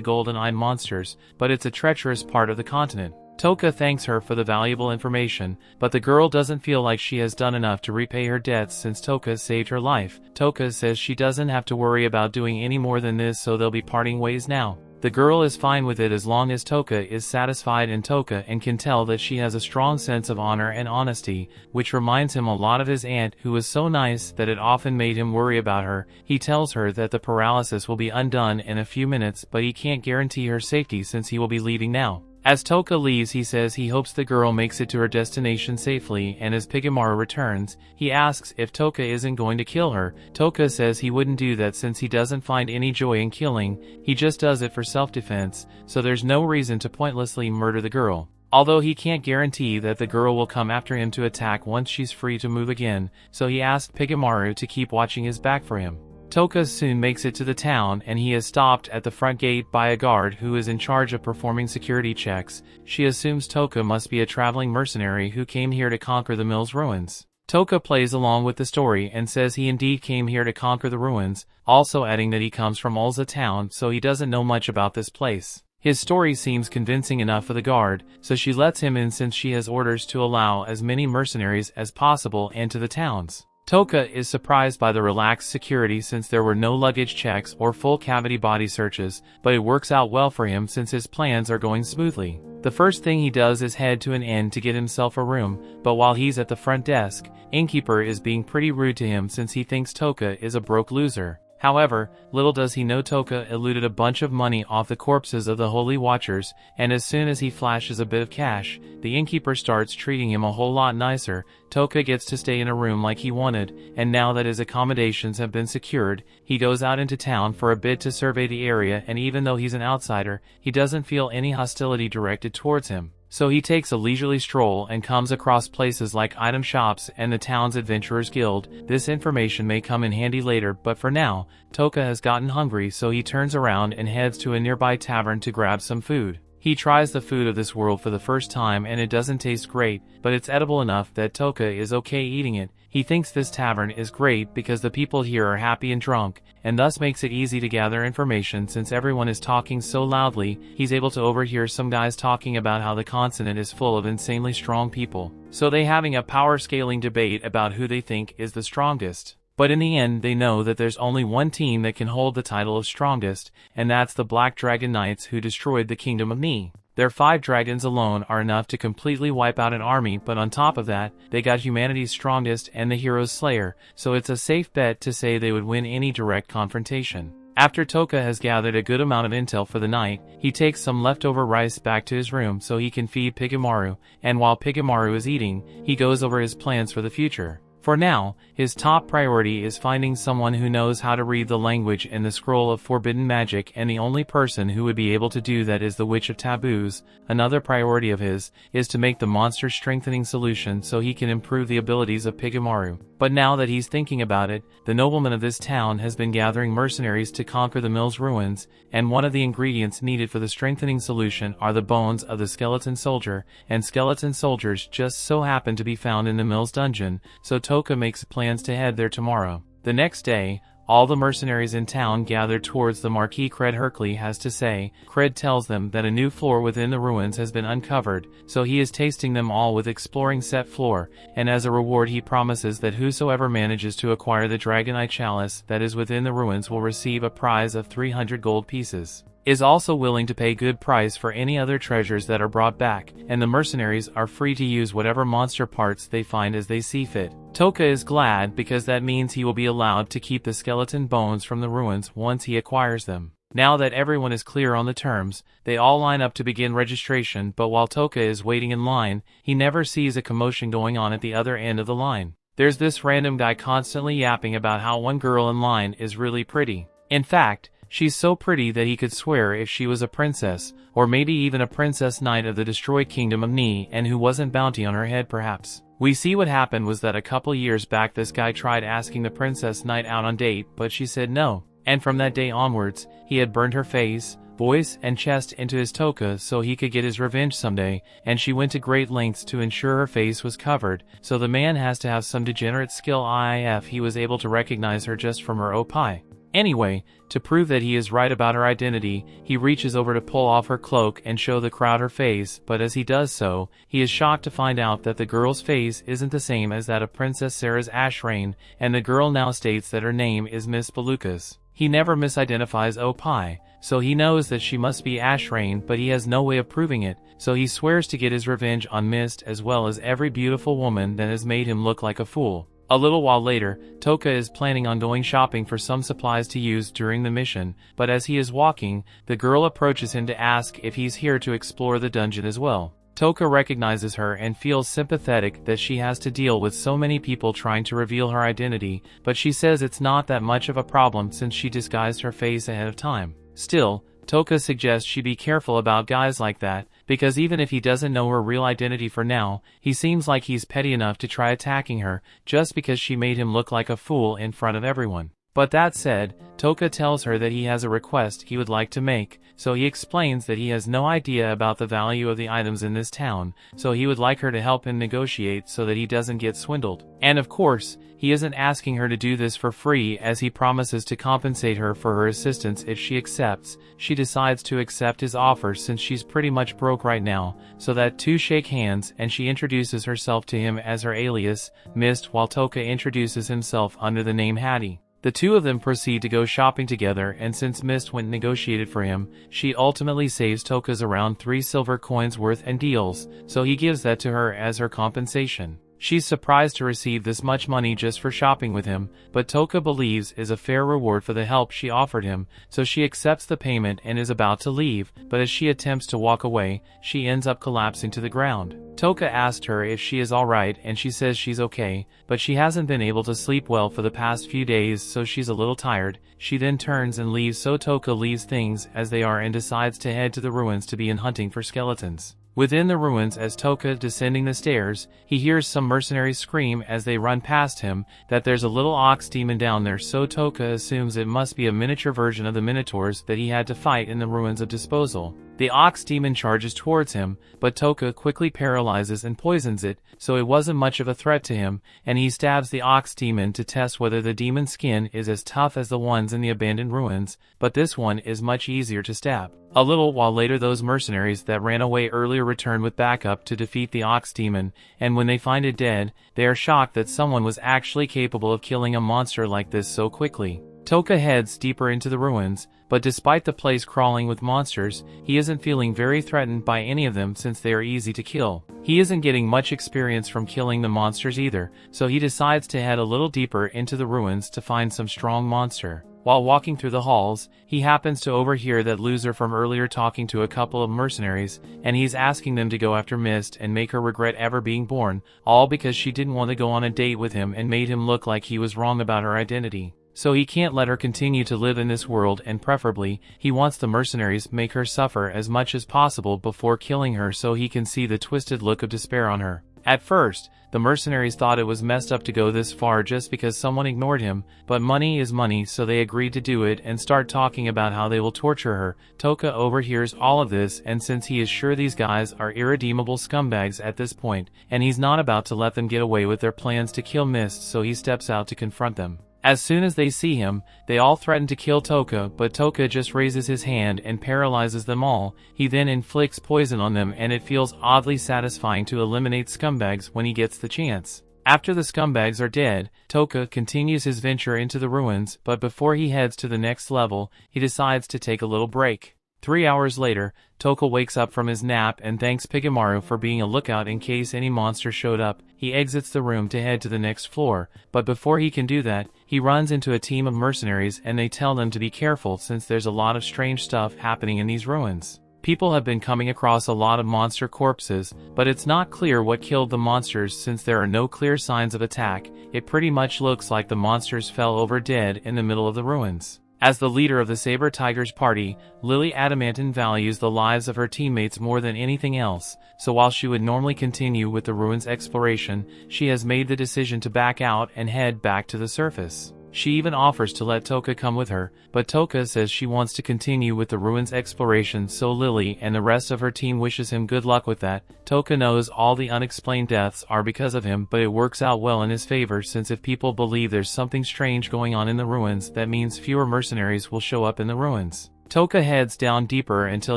golden-eyed monsters, but it's a treacherous part of the continent. Touka thanks her for the valuable information, but the girl doesn't feel like she has done enough to repay her debts since Touka saved her life. Touka says she doesn't have to worry about doing any more than this, so they'll be parting ways now. The girl is fine with it as long as Touka is satisfied, and Touka and can tell that she has a strong sense of honor and honesty, which reminds him a lot of his aunt, who was so nice that it often made him worry about her. He tells her that the paralysis will be undone in a few minutes, but he can't guarantee her safety since he will be leaving now. As Touka leaves, he says he hopes the girl makes it to her destination safely, and as Pigamaru returns, he asks if Touka isn't going to kill her. Touka says he wouldn't do that since he doesn't find any joy in killing, he just does it for self-defense, so there's no reason to pointlessly murder the girl. Although he can't guarantee that the girl will come after him to attack once she's free to move again, so he asked Pigamaru to keep watching his back for him. Touka soon makes it to the town, and he is stopped at the front gate by a guard who is in charge of performing security checks. She assumes Touka must be a traveling mercenary who came here to conquer the mill's ruins. Touka plays along with the story and says he indeed came here to conquer the ruins, also adding that he comes from Ulza town, so he doesn't know much about this place. His story seems convincing enough for the guard, so she lets him in since she has orders to allow as many mercenaries as possible into the towns. Touka is surprised by the relaxed security since there were no luggage checks or full cavity body searches, but it works out well for him since his plans are going smoothly. The first thing he does is head to an inn to get himself a room, but while he's at the front desk, innkeeper is being pretty rude to him since he thinks Touka is a broke loser. However, little does he know Touka eluded a bunch of money off the corpses of the Holy Watchers, and as soon as he flashes a bit of cash, the innkeeper starts treating him a whole lot nicer. Touka gets to stay in a room like he wanted, and now that his accommodations have been secured, he goes out into town for a bit to survey the area, and even though he's an outsider, he doesn't feel any hostility directed towards him. So he takes a leisurely stroll and comes across places like item shops and the town's adventurers guild. This information may come in handy later, but for now, Touka has gotten hungry, so he turns around and heads to a nearby tavern to grab some food. He tries the food of this world for the first time and it doesn't taste great, but it's edible enough that Touka is okay eating it. He thinks this tavern is great because the people here are happy and drunk, and thus makes it easy to gather information since everyone is talking so loudly. He's able to overhear some guys talking about how the continent is full of insanely strong people, so they having a power scaling debate about who they think is the strongest. But in the end they know that there's only one team that can hold the title of strongest, and that's the Black Dragon Knights who destroyed the Kingdom of Ni. Their 5 dragons alone are enough to completely wipe out an army, but on top of that, they got humanity's strongest and the hero's slayer, so it's a safe bet to say they would win any direct confrontation. After Touka has gathered a good amount of intel for the night, he takes some leftover rice back to his room so he can feed Pigamaru, and while Pigamaru is eating, he goes over his plans for the future. For now, his top priority is finding someone who knows how to read the language in the scroll of forbidden magic, and the only person who would be able to do that is the Witch of Taboos. Another priority of his is to make the monster strengthening solution so he can improve the abilities of Pigamaru. But now that he's thinking about it, the nobleman of this town has been gathering mercenaries to conquer the mill's ruins, and one of the ingredients needed for the strengthening solution are the bones of the skeleton soldier, and skeleton soldiers just so happen to be found in the mill's dungeon, so Touka makes plans to head there tomorrow. The next day, all the mercenaries in town gather towards the Marquis Cred Hercley has to say. Cred tells them that a new floor within the ruins has been uncovered, so he is tasting them all with exploring set floor, and as a reward he promises that whosoever manages to acquire the Dragon Eye Chalice that is within the ruins will receive a prize of 300 gold pieces. Is also willing to pay good price for any other treasures that are brought back, and the mercenaries are free to use whatever monster parts they find as they see fit. Touka is glad because that means he will be allowed to keep the skeleton bones from the ruins once he acquires them. Now that everyone is clear on the terms, they all line up to begin registration, but while Touka is waiting in line, he never sees a commotion going on at the other end of the line. There's this random guy constantly yapping about how one girl in line is really pretty. In fact, she's so pretty that he could swear if she was a princess, or maybe even a princess knight of the destroyed kingdom of Ni, and who wasn't bounty on her head perhaps. We see what happened was that a couple years back this guy tried asking the princess knight out on date, but she said no. And from that day onwards, he had burned her face, voice, and chest into his toka so he could get his revenge someday, and she went to great lengths to ensure her face was covered, so the man has to have some degenerate skill if he was able to recognize her just from her opai. Anyway, to prove that he is right about her identity, he reaches over to pull off her cloak and show the crowd her face, but as he does so, he is shocked to find out that the girl's face isn't the same as that of Princess Sarah's Ashrain, and the girl now states that her name is Miss Belucas. He never misidentifies Opai, so he knows that she must be Ashrain, but he has no way of proving it, so he swears to get his revenge on Mist as well as every beautiful woman that has made him look like a fool. A little while later, Touka is planning on going shopping for some supplies to use during the mission, but as he is walking, the girl approaches him to ask if he's here to explore the dungeon as well. Touka recognizes her and feels sympathetic that she has to deal with so many people trying to reveal her identity, but she says it's not that much of a problem since she disguised her face ahead of time. Still, Touka suggests she be careful about guys like that, because even if he doesn't know her real identity for now, he seems like he's petty enough to try attacking her, just because she made him look like a fool in front of everyone. But that said, Touka tells her that he has a request he would like to make, so he explains that he has no idea about the value of the items in this town, so he would like her to help him negotiate so that he doesn't get swindled. And of course, he isn't asking her to do this for free, as he promises to compensate her for her assistance if she accepts. She decides to accept his offer since she's pretty much broke right now, so that two shake hands and she introduces herself to him as her alias, Mist, while Touka introduces himself under the name Hattie. The two of them proceed to go shopping together, and since Mist went and negotiated for him, she ultimately saves Touka's around 3 silver coins worth and deals, so he gives that to her as her compensation. She's surprised to receive this much money just for shopping with him, but Touka believes is a fair reward for the help she offered him, so she accepts the payment and is about to leave, but as she attempts to walk away, she ends up collapsing to the ground. Touka asked her if she is alright and she says she's okay, but she hasn't been able to sleep well for the past few days, so she's a little tired. She then turns and leaves, so Touka leaves things as they are and decides to head to the ruins to begin hunting for skeletons. Within the ruins, as Touka descending the stairs, he hears some mercenaries scream as they run past him that there's a little ox demon down there, so Touka assumes it must be a miniature version of the minotaurs that he had to fight in the ruins of Disposal. The ox demon charges towards him, but Touka quickly paralyzes and poisons it, so it wasn't much of a threat to him, and he stabs the ox demon to test whether the demon's skin is as tough as the ones in the abandoned ruins, but this one is much easier to stab. A little while later, those mercenaries that ran away earlier return with backup to defeat the ox demon, and when they find it dead, they are shocked that someone was actually capable of killing a monster like this so quickly. Touka heads deeper into the ruins, but despite the place crawling with monsters, he isn't feeling very threatened by any of them since they are easy to kill. He isn't getting much experience from killing the monsters either, so he decides to head a little deeper into the ruins to find some strong monster. While walking through the halls, he happens to overhear that loser from earlier talking to a couple of mercenaries, and he's asking them to go after Mist and make her regret ever being born, all because she didn't want to go on a date with him and made him look like he was wrong about her identity. So he can't let her continue to live in this world, and preferably, he wants the mercenaries make her suffer as much as possible before killing her so he can see the twisted look of despair on her. At first, the mercenaries thought it was messed up to go this far just because someone ignored him, but money is money, so they agreed to do it and start talking about how they will torture her. Touka overhears all of this, and since he is sure these guys are irredeemable scumbags at this point, and he's not about to let them get away with their plans to kill Mist, so he steps out to confront them. As soon as they see him, they all threaten to kill Touka, but Touka just raises his hand and paralyzes them all. He then inflicts poison on them, and it feels oddly satisfying to eliminate scumbags when he gets the chance. After the scumbags are dead, Touka continues his venture into the ruins, but before he heads to the next level, he decides to take a little break. 3 hours later, Touka wakes up from his nap and thanks Pigamaru for being a lookout in case any monster showed up. He exits the room to head to the next floor, but before he can do that, he runs into a team of mercenaries and they tell them to be careful since there's a lot of strange stuff happening in these ruins. People have been coming across a lot of monster corpses, but it's not clear what killed the monsters since there are no clear signs of attack. It pretty much looks like the monsters fell over dead in the middle of the ruins. As the leader of the Saber Tigers party, Lily Adamantine values the lives of her teammates more than anything else, so while she would normally continue with the ruins exploration, she has made the decision to back out and head back to the surface. She even offers to let Touka come with her, but Touka says she wants to continue with the ruins exploration, so Lily and the rest of her team wishes him good luck with that. Touka knows all the unexplained deaths are because of him, but it works out well in his favor since if people believe there's something strange going on in the ruins, that means fewer mercenaries will show up in the ruins. Touka heads down deeper until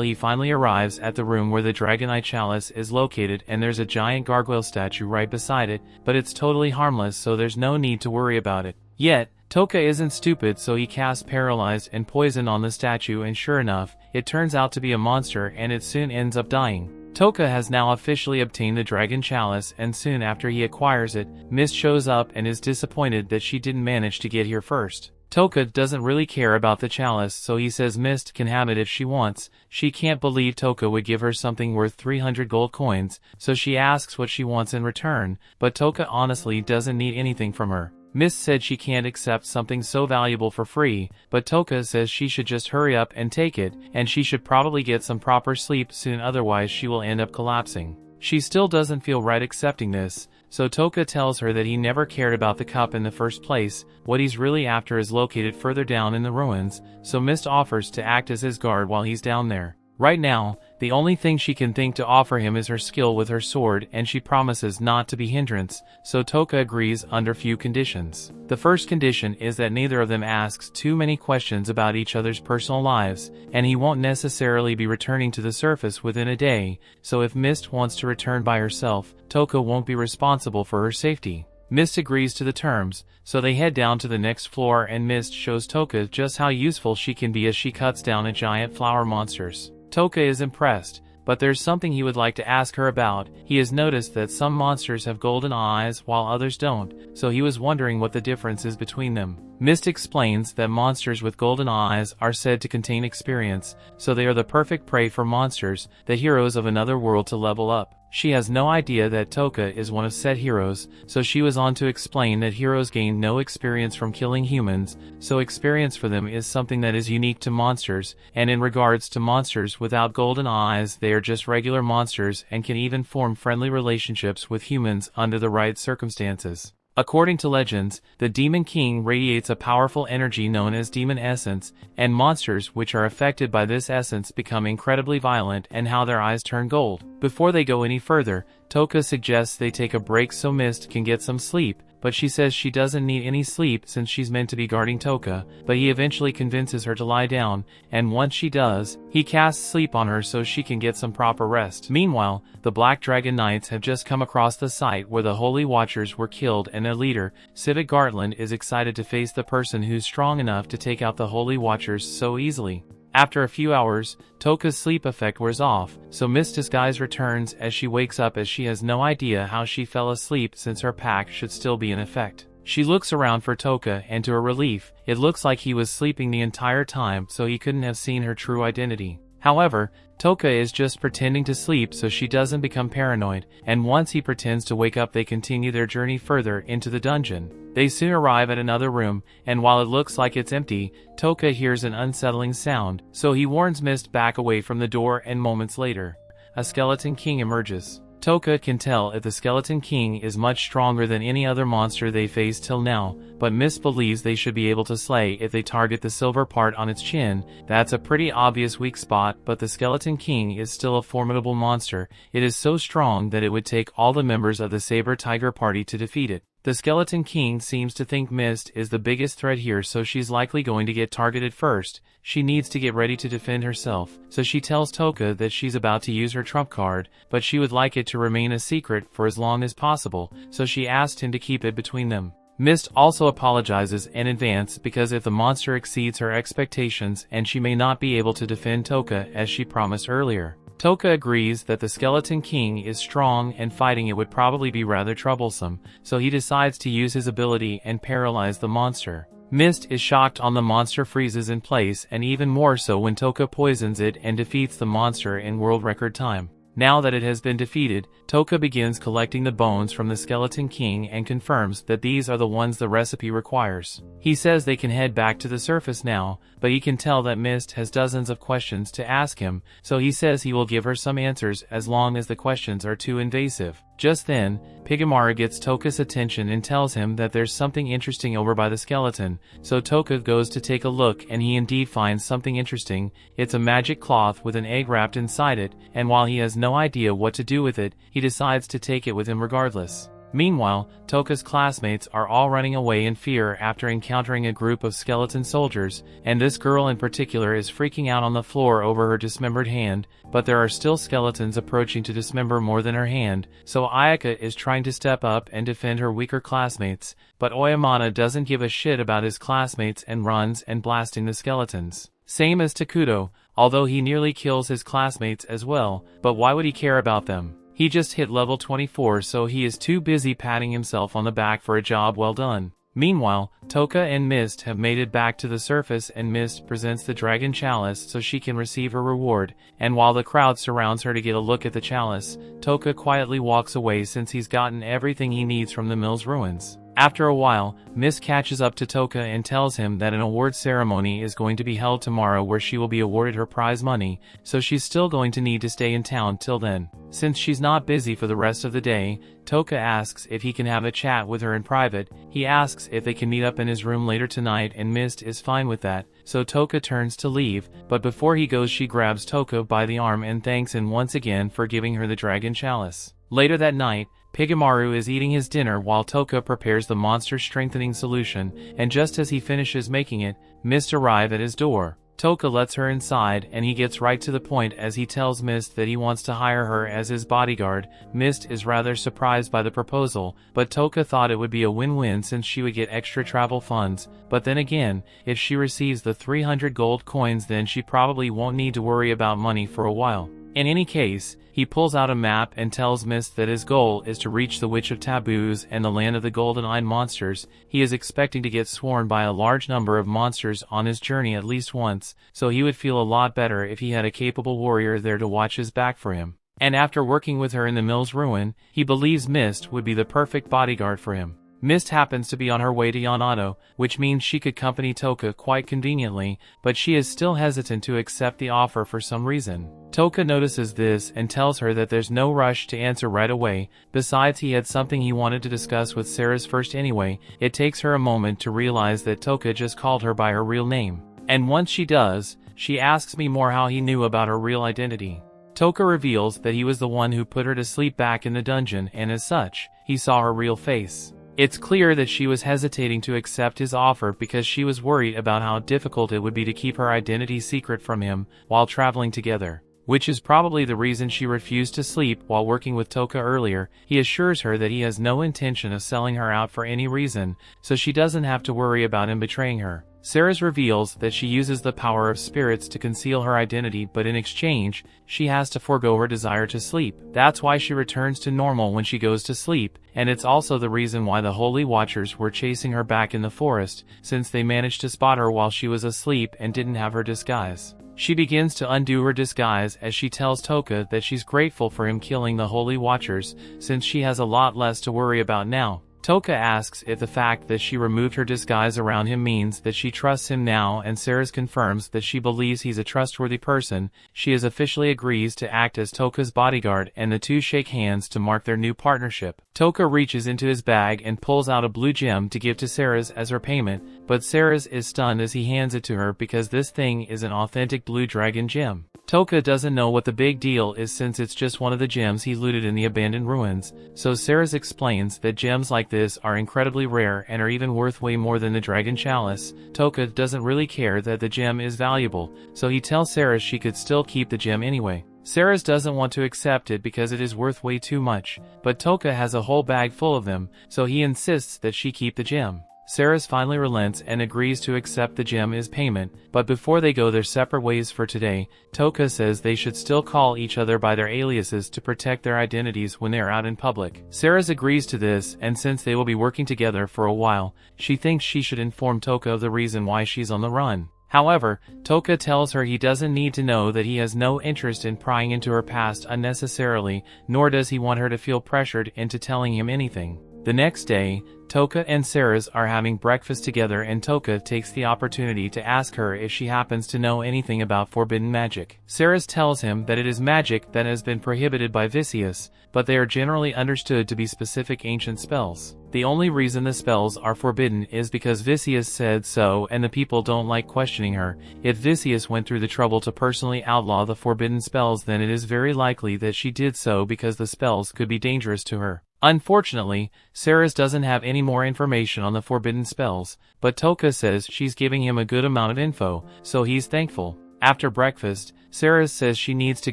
he finally arrives at the room where the Dragonite Chalice is located, and there's a giant gargoyle statue right beside it, but it's totally harmless, so there's no need to worry about it. Yet, Touka isn't stupid, so he casts Paralyzed and Poison on the statue, and sure enough, it turns out to be a monster and it soon ends up dying. Touka has now officially obtained the Dragon Chalice, and soon after he acquires it, Mist shows up and is disappointed that she didn't manage to get here first. Touka doesn't really care about the chalice, so he says Mist can have it if she wants. She can't believe Touka would give her something worth 300 gold coins, so she asks what she wants in return, but Touka honestly doesn't need anything from her. Mist said she can't accept something so valuable for free, but Touka says she should just hurry up and take it, and she should probably get some proper sleep soon, otherwise she will end up collapsing. She still doesn't feel right accepting this, so Touka tells her that he never cared about the cup in the first place. What he's really after is located further down in the ruins, so Mist offers to act as his guard while he's down there. Right now, the only thing she can think to offer him is her skill with her sword, and she promises not to be hindrance, so Touka agrees under few conditions. The first condition is that neither of them asks too many questions about each other's personal lives, and he won't necessarily be returning to the surface within a day, so if Mist wants to return by herself, Touka won't be responsible for her safety. Mist agrees to the terms, so they head down to the next floor, and Mist shows Touka just how useful she can be as she cuts down a giant flower monsters. Touka is impressed, but there's something he would like to ask her about. He has noticed that some monsters have golden eyes while others don't, so he was wondering what the difference is between them. Mist explains that monsters with golden eyes are said to contain experience, so they are the perfect prey for monsters, the heroes of another world, to level up. She has no idea that Touka is one of said heroes, so she was on to explain that heroes gain no experience from killing humans, so experience for them is something that is unique to monsters, and in regards to monsters without golden eyes, they are just regular monsters and can even form friendly relationships with humans under the right circumstances. According to legends, the Demon King radiates a powerful energy known as Demon Essence, and monsters which are affected by this essence become incredibly violent and how their eyes turn gold. Before they go any further, Touka suggests they take a break so Mist can get some sleep, but she says she doesn't need any sleep since she's meant to be guarding Touka, but he eventually convinces her to lie down, and once she does, he casts sleep on her so she can get some proper rest. Meanwhile, the Black Dragon Knights have just come across the site where the Holy Watchers were killed, and their leader, Civic Gartland, is excited to face the person who's strong enough to take out the Holy Watchers so easily. After a few hours, Touka's sleep effect wears off, so Mist's disguise returns as she wakes up as she has no idea how she fell asleep since her pack should still be in effect. She looks around for Touka and to her relief, it looks like he was sleeping the entire time so he couldn't have seen her true identity. However, Touka is just pretending to sleep so she doesn't become paranoid, and once he pretends to wake up they continue their journey further into the dungeon. They soon arrive at another room, and while it looks like it's empty, Touka hears an unsettling sound, so he warns Mist back away from the door, and moments later, a Skeleton King emerges. Touka can tell if the Skeleton King is much stronger than any other monster they faced till now, but Mist believes they should be able to slay if they target the silver part on its chin. That's a pretty obvious weak spot, but the Skeleton King is still a formidable monster. It is so strong that it would take all the members of the Saber Tiger Party to defeat it. The Skeleton King seems to think Mist is the biggest threat here, so she's likely going to get targeted first. She needs to get ready to defend herself, so she tells Touka that she's about to use her trump card, but she would like it to remain a secret for as long as possible, so she asked him to keep it between them. Mist also apologizes in advance because if the monster exceeds her expectations and she may not be able to defend Touka as she promised earlier. Touka agrees that the Skeleton King is strong and fighting it would probably be rather troublesome, so he decides to use his ability and paralyze the monster. Mist is shocked on the monster freezes in place, and even more so when Touka poisons it and defeats the monster in world record time. Now that it has been defeated, Touka begins collecting the bones from the Skeleton King and confirms that these are the ones the recipe requires. He says they can head back to the surface now, but he can tell that Mist has dozens of questions to ask him, so he says he will give her some answers as long as the questions are too invasive. Just then, Pigamaru gets Touka's attention and tells him that there's something interesting over by the skeleton, so Touka goes to take a look and he indeed finds something interesting. It's a magic cloth with an egg wrapped inside it, and while he has no idea what to do with it, he decides to take it with him regardless. Meanwhile, Touka's classmates are all running away in fear after encountering a group of skeleton soldiers, and this girl in particular is freaking out on the floor over her dismembered hand, but there are still skeletons approaching to dismember more than her hand, so Ayaka is trying to step up and defend her weaker classmates, but Oyamata doesn't give a shit about his classmates and runs and blasting the skeletons. Same as Takuto, although he nearly kills his classmates as well, but why would he care about them? He just hit level 24, so he is too busy patting himself on the back for a job well done. Meanwhile, Touka and Mist have made it back to the surface, and Mist presents the Dragon Chalice so she can receive her reward, and while the crowd surrounds her to get a look at the chalice, Touka quietly walks away since he's gotten everything he needs from the mill's ruins. After a while, Mist catches up to Touka and tells him that an award ceremony is going to be held tomorrow where she will be awarded her prize money, so she's still going to need to stay in town till then. Since she's not busy for the rest of the day, Touka asks if he can have a chat with her in private. He asks if they can meet up in his room later tonight, and Mist is fine with that, so Touka turns to leave, but before he goes she grabs Touka by the arm and thanks him once again for giving her the Dragon Chalice. Later that night, Pigamaru is eating his dinner while Touka prepares the monster strengthening solution, and just as he finishes making it, Mist arrives at his door. Touka lets her inside and he gets right to the point as he tells Mist that he wants to hire her as his bodyguard. Mist is rather surprised by the proposal, but Touka thought it would be a win-win since she would get extra travel funds, but then again, if she receives the 300 gold coins then she probably won't need to worry about money for a while. In any case, he pulls out a map and tells Mist that his goal is to reach the Witch of Taboos and the land of the golden-eyed monsters. He is expecting to get swarmed by a large number of monsters on his journey at least once, so he would feel a lot better if he had a capable warrior there to watch his back for him. And after working with her in the mill's ruin, he believes Mist would be the perfect bodyguard for him. Mist happens to be on her way to Yamato, which means she could accompany Touka quite conveniently, but she is still hesitant to accept the offer for some reason. Touka notices this and tells her that there's no rush to answer right away. Besides, he had something he wanted to discuss with Sarah's first anyway. It takes her a moment to realize that Touka just called her by her real name. And once she does, she asks me more how he knew about her real identity. Touka reveals that he was the one who put her to sleep back in the dungeon, and as such, he saw her real face. It's clear that she was hesitating to accept his offer because she was worried about how difficult it would be to keep her identity secret from him while traveling together, which is probably the reason she refused to sleep while working with Touka earlier. He assures her that he has no intention of selling her out for any reason, so she doesn't have to worry about him betraying her. Ceres reveals that she uses the power of spirits to conceal her identity, but in exchange, she has to forego her desire to sleep. That's why she returns to normal when she goes to sleep, and it's also the reason why the Holy Watchers were chasing her back in the forest, since they managed to spot her while she was asleep and didn't have her disguise. She begins to undo her disguise as she tells Touka that she's grateful for him killing the Holy Watchers, since she has a lot less to worry about now. Touka asks if the fact that she removed her disguise around him means that she trusts him now, and Ceres confirms that she believes he's a trustworthy person. She officially agrees to act as Touka's bodyguard, and the two shake hands to mark their new partnership. Touka reaches into his bag and pulls out a blue gem to give to Ceres as her payment, but Ceres is stunned as he hands it to her because this thing is an authentic blue dragon gem. Touka doesn't know what the big deal is since it's just one of the gems he looted in the abandoned ruins, so Ceres explains that gems like this are incredibly rare and are even worth way more than the dragon chalice. Touka doesn't really care that the gem is valuable, so he tells Ceres she could still keep the gem anyway. Ceres doesn't want to accept it because it is worth way too much, but Touka has a whole bag full of them, so he insists that she keep the gem. Ceres finally relents and agrees to accept the gem as payment, but before they go their separate ways for today, Touka says they should still call each other by their aliases to protect their identities when they are out in public. Ceres agrees to this, and since they will be working together for a while, she thinks she should inform Touka of the reason why she's on the run. However, Touka tells her he doesn't need to know that he has no interest in prying into her past unnecessarily, nor does he want her to feel pressured into telling him anything. The next day, Touka and Ceres are having breakfast together, and Touka takes the opportunity to ask her if she happens to know anything about forbidden magic. Ceres tells him that it is magic that has been prohibited by Vicious, but they are generally understood to be specific ancient spells. The only reason the spells are forbidden is because Vicious said so, and the people don't like questioning her. If Vicious went through the trouble to personally outlaw the forbidden spells, then it is very likely that she did so because the spells could be dangerous to her. Unfortunately, Ceres doesn't have any more information on the forbidden spells, but Touka says she's giving him a good amount of info, so he's thankful. After breakfast, Ceres says she needs to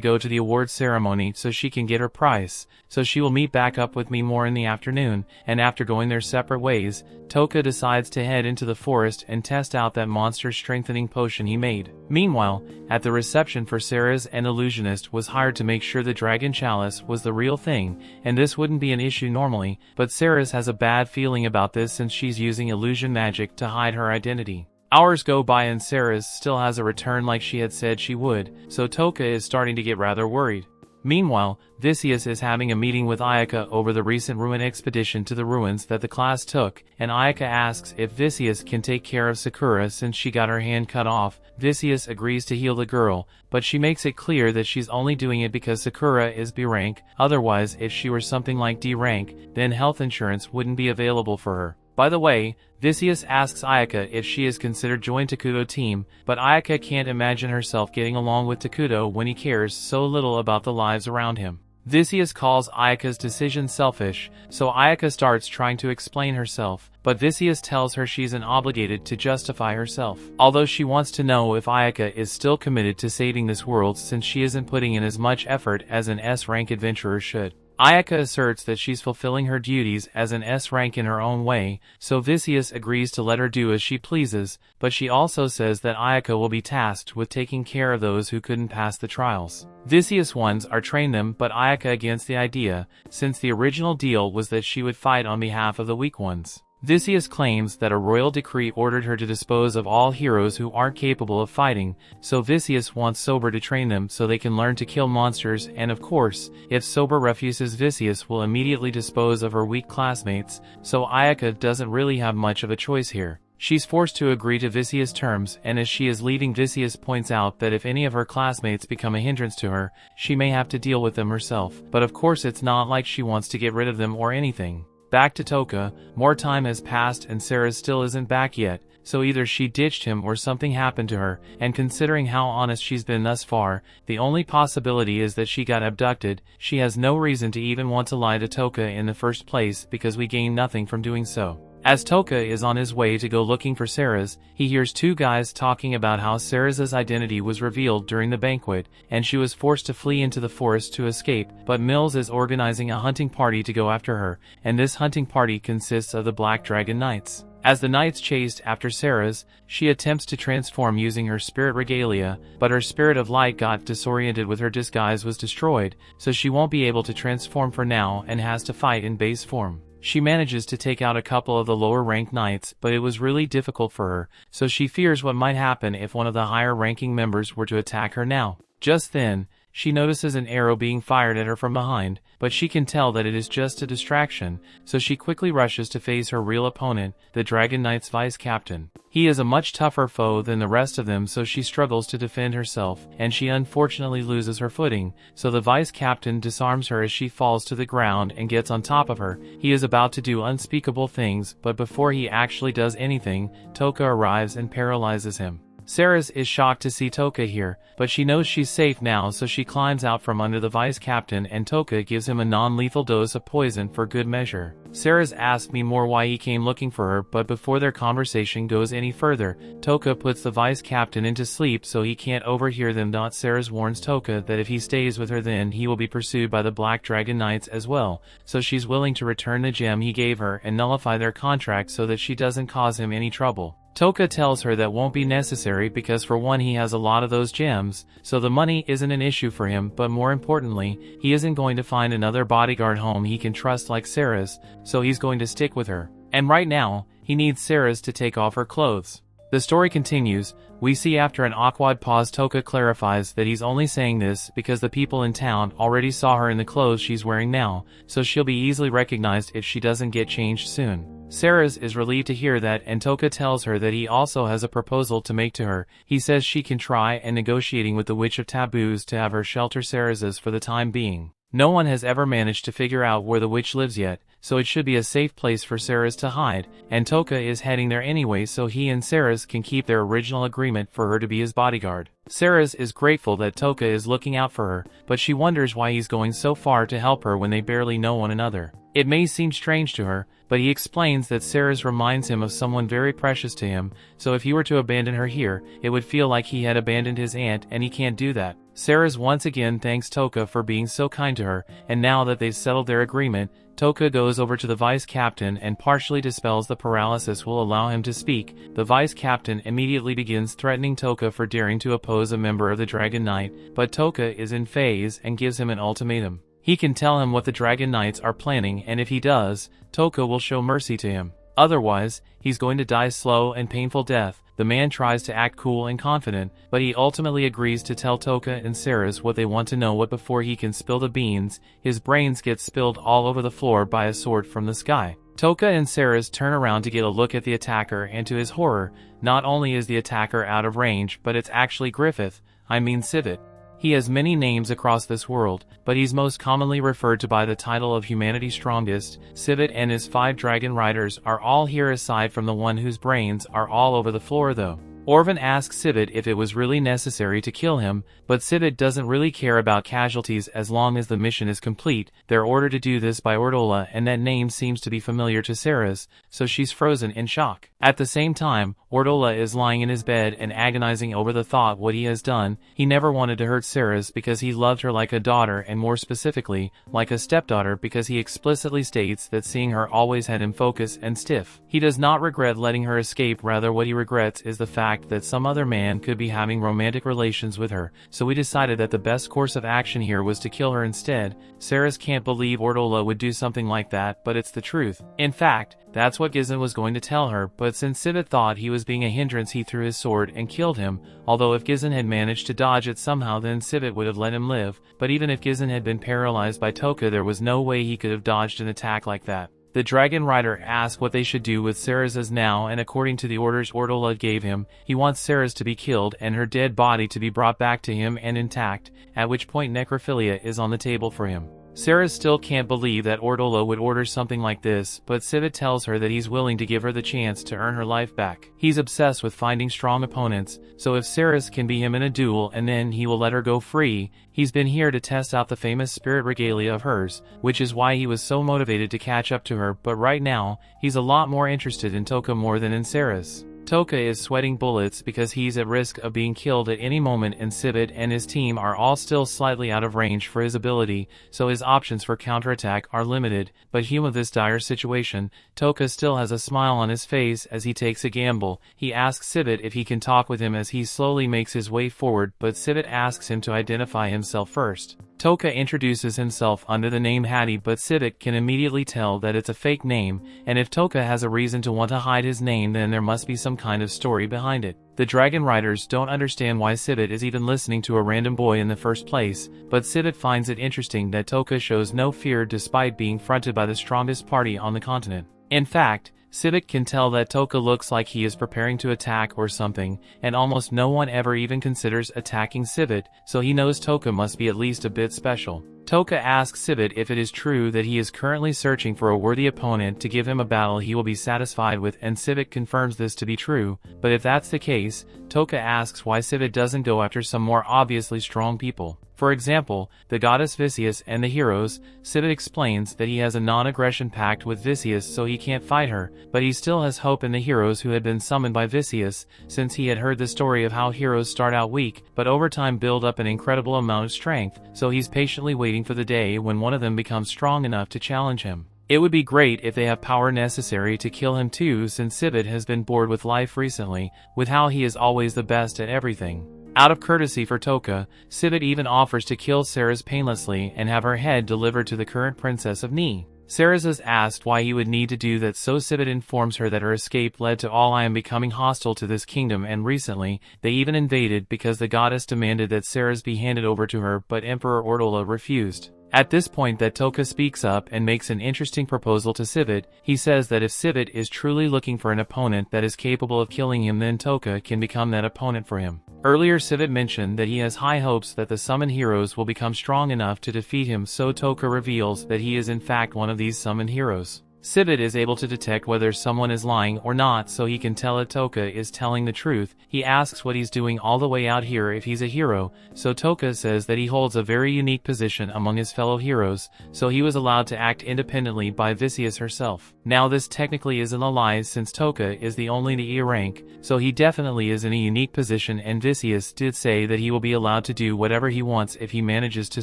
go to the awards ceremony so she can get her prize, so she will meet back up with me more in the afternoon, and after going their separate ways, Touka decides to head into the forest and test out that monster strengthening potion he made. Meanwhile, at the reception for Ceres, an illusionist was hired to make sure the dragon chalice was the real thing, and this wouldn't be an issue normally, but Ceres has a bad feeling about this since she's using illusion magic to hide her identity. Hours go by and Ceres still hasn't returned like she had said she would, so Touka is starting to get rather worried. Meanwhile, Vicious is having a meeting with Ayaka over the recent ruin expedition to the ruins that the class took, and Ayaka asks if Vicious can take care of Sakura since she got her hand cut off. Vicious agrees to heal the girl, but she makes it clear that she's only doing it because Sakura is B rank, otherwise if she were something like D rank, then health insurance wouldn't be available for her. By the way, Vicious asks Ayaka if she is considered join Takuto team, but Ayaka can't imagine herself getting along with Takuto when he cares so little about the lives around him. Vicious calls Ayaka's decision selfish, so Ayaka starts trying to explain herself, but Vicious tells her she's obligated to justify herself. Although she wants to know if Ayaka is still committed to saving this world since she isn't putting in as much effort as an S-rank adventurer should. Ayaka asserts that she's fulfilling her duties as an S-rank in her own way, so Vicious agrees to let her do as she pleases, but she also says that Ayaka will be tasked with taking care of those who couldn't pass the trials. Vicious ones are train them, but Ayaka against the idea, since the original deal was that she would fight on behalf of the weak ones. Vicious claims that a royal decree ordered her to dispose of all heroes who aren't capable of fighting, so Vicious wants Sober to train them so they can learn to kill monsters, and of course, if Sober refuses, Vicious will immediately dispose of her weak classmates, so Ayaka doesn't really have much of a choice here. She's forced to agree to Vicious' terms, and as she is leaving, Vicious points out that if any of her classmates become a hindrance to her, she may have to deal with them herself, but of course it's not like she wants to get rid of them or anything. Back to Touka, more time has passed and Sarah still isn't back yet, so either she ditched him or something happened to her, and considering how honest she's been thus far, the only possibility is that she got abducted. She has no reason to even want to lie to Touka in the first place because we gain nothing from doing so. As Touka is on his way to go looking for Sarah's, he hears two guys talking about how Sarah's identity was revealed during the banquet, and she was forced to flee into the forest to escape, but Mills is organizing a hunting party to go after her, and this hunting party consists of the Black Dragon Knights. As the knights chased after Sarah's, she attempts to transform using her spirit regalia, but her spirit of light got disoriented with her disguise was destroyed, so she won't be able to transform for now and has to fight in base form. She manages to take out a couple of the lower-ranked knights, but it was really difficult for her, so she fears what might happen if one of the higher-ranking members were to attack her now. Just then, she notices an arrow being fired at her from behind, but she can tell that it is just a distraction, so she quickly rushes to face her real opponent, the Dragon Knight's vice-captain. He is a much tougher foe than the rest of them, so she struggles to defend herself, and she unfortunately loses her footing, so the vice-captain disarms her as she falls to the ground and gets on top of her. He is about to do unspeakable things, but before he actually does anything, Touka arrives and paralyzes him. Sarah is shocked to see Touka here, but she knows she's safe now, so she climbs out from under the vice-captain and Touka gives him a non-lethal dose of poison for good measure. Sarah asks me more why he came looking for her, but before their conversation goes any further, Touka puts the vice-captain into sleep so he can't overhear them. Sarah warns Touka that if he stays with her then he will be pursued by the Black Dragon Knights as well, so she's willing to return the gem he gave her and nullify their contract so that she doesn't cause him any trouble. Touka tells her that won't be necessary because for one he has a lot of those gems, so the money isn't an issue for him, but more importantly, he isn't going to find another bodyguard home he can trust like Sarah's, so he's going to stick with her. And right now, he needs Sarah's to take off her clothes. The story continues. We see after an awkward pause Touka clarifies that he's only saying this because the people in town already saw her in the clothes she's wearing now, so she'll be easily recognized if she doesn't get changed soon. Sarah is relieved to hear that, and Touka tells her that he also has a proposal to make to her. He says she can try and negotiating with the Witch of Taboos to have her shelter Sarah's for the time being. No one has ever managed to figure out where the witch lives yet, so it should be a safe place for Sarah's to hide, and Touka is heading there anyway so he and Sarah's can keep their original agreement for her to be his bodyguard. Sarah's is grateful that Touka is looking out for her, but she wonders why he's going so far to help her when they barely know one another. It may seem strange to her, but he explains that Sarah's reminds him of someone very precious to him, so if he were to abandon her here, it would feel like he had abandoned his aunt, and he can't do that. Sarah's once again thanks Touka for being so kind to her, and now that they've settled their agreement, Touka goes over to the vice-captain and partially dispels the paralysis will allow him to speak. The vice-captain immediately begins threatening Touka for daring to oppose a member of the Dragon Knight, but Touka is in phase and gives him an ultimatum. He can tell him what the Dragon Knights are planning, and if he does, Touka will show mercy to him. Otherwise, he's going to die slow and painful death. The man tries to act cool and confident, but he ultimately agrees to tell Touka and Sarah's what they want to know. What before he can spill the beans, his brains get spilled all over the floor by a sword from the sky. Touka and Sarah's turn around to get a look at the attacker, and to his horror, not only is the attacker out of range, but it's actually Sivit. He has many names across this world, but he's most commonly referred to by the title of Humanity's Strongest. Sivit and his 5 dragon riders are all here aside from the one whose brains are all over the floor though. Orvan asks Sivit if it was really necessary to kill him, but Sivit doesn't really care about casualties as long as the mission is complete. They're ordered to do this by Ordola, and that name seems to be familiar to Sarah's, so she's frozen in shock. At the same time, Ordola is lying in his bed and agonizing over the thought what he has done. He never wanted to hurt Sarah's because he loved her like a daughter, and more specifically, like a stepdaughter, because he explicitly states that seeing her always had him focused and stiff. He does not regret letting her escape, rather what he regrets is the fact that some other man could be having romantic relations with her, so we decided that the best course of action here was to kill her instead. Sarah's can't believe Ordola would do something like that, but it's the truth. In fact, that's what Gizan was going to tell her, but since Sivit thought he was being a hindrance he threw his sword and killed him, although if Gizan had managed to dodge it somehow then Sivit would have let him live, but even if Gizan had been paralyzed by Touka there was no way he could have dodged an attack like that. The Dragon Rider asks what they should do with Sarah's now, and according to the orders Ordola gave him, he wants Sarah's to be killed and her dead body to be brought back to him and intact, at which point necrophilia is on the table for him. Sarah still can't believe that Ordola would order something like this, but Sivit tells her that he's willing to give her the chance to earn her life back. He's obsessed with finding strong opponents, so if Sarah's can be him in a duel and then he will let her go free. He's been here to test out the famous spirit regalia of hers, which is why he was so motivated to catch up to her, but right now, he's a lot more interested in Touka more than in Sarah's. Touka is sweating bullets because he's at risk of being killed at any moment, and Sivit and his team are all still slightly out of range for his ability, so his options for counterattack are limited. But human of this dire situation, Touka still has a smile on his face as he takes a gamble. He asks Sivit if he can talk with him as he slowly makes his way forward, but Sivit asks him to identify himself first. Touka introduces himself under the name Hattie, but Sivit can immediately tell that it's a fake name, and if Touka has a reason to want to hide his name, then there must be some kind of story behind it. The Dragon Riders don't understand why Sivit is even listening to a random boy in the first place, but Sivit finds it interesting that Touka shows no fear despite being fronted by the strongest party on the continent. In fact, Sivit can tell that Touka looks like he is preparing to attack or something, and almost no one ever even considers attacking Sivit, so he knows Touka must be at least a bit special. Touka asks Sivit if it is true that he is currently searching for a worthy opponent to give him a battle he will be satisfied with, and Sivit confirms this to be true, but if that's the case, Touka asks why Sivit doesn't go after some more obviously strong people. For example, the goddess Vicious and the heroes. Sivit explains that he has a non-aggression pact with Vicious, so he can't fight her, but he still has hope in the heroes who had been summoned by Vicious, since he had heard the story of how heroes start out weak, but over time build up an incredible amount of strength, so he's patiently waiting for the day when one of them becomes strong enough to challenge him. It would be great if they have power necessary to kill him too, since Sivit has been bored with life recently, with how he is always the best at everything. Out of courtesy for Touka, Sivit even offers to kill Sarah's painlessly and have her head delivered to the current princess of Ni. Sarah is asked why he would need to do that, so Sivit informs her that her escape led to all I am becoming hostile to this kingdom, and recently, they even invaded because the goddess demanded that Sarah's be handed over to her, but Emperor Ordola refused. At this point that Touka speaks up and makes an interesting proposal to Sivit. He says that if Sivit is truly looking for an opponent that is capable of killing him, then Touka can become that opponent for him. Earlier Sivit mentioned that he has high hopes that the summoned heroes will become strong enough to defeat him, so Touka reveals that he is in fact one of these summoned heroes. Sivit is able to detect whether someone is lying or not, so he can tell that Touka is telling the truth. He asks what he's doing all the way out here if he's a hero, so Touka says that he holds a very unique position among his fellow heroes, so he was allowed to act independently by Vicious herself. Now this technically isn't a lie, since Touka is the only E rank, so he definitely is in a unique position, and Vicious did say that he will be allowed to do whatever he wants if he manages to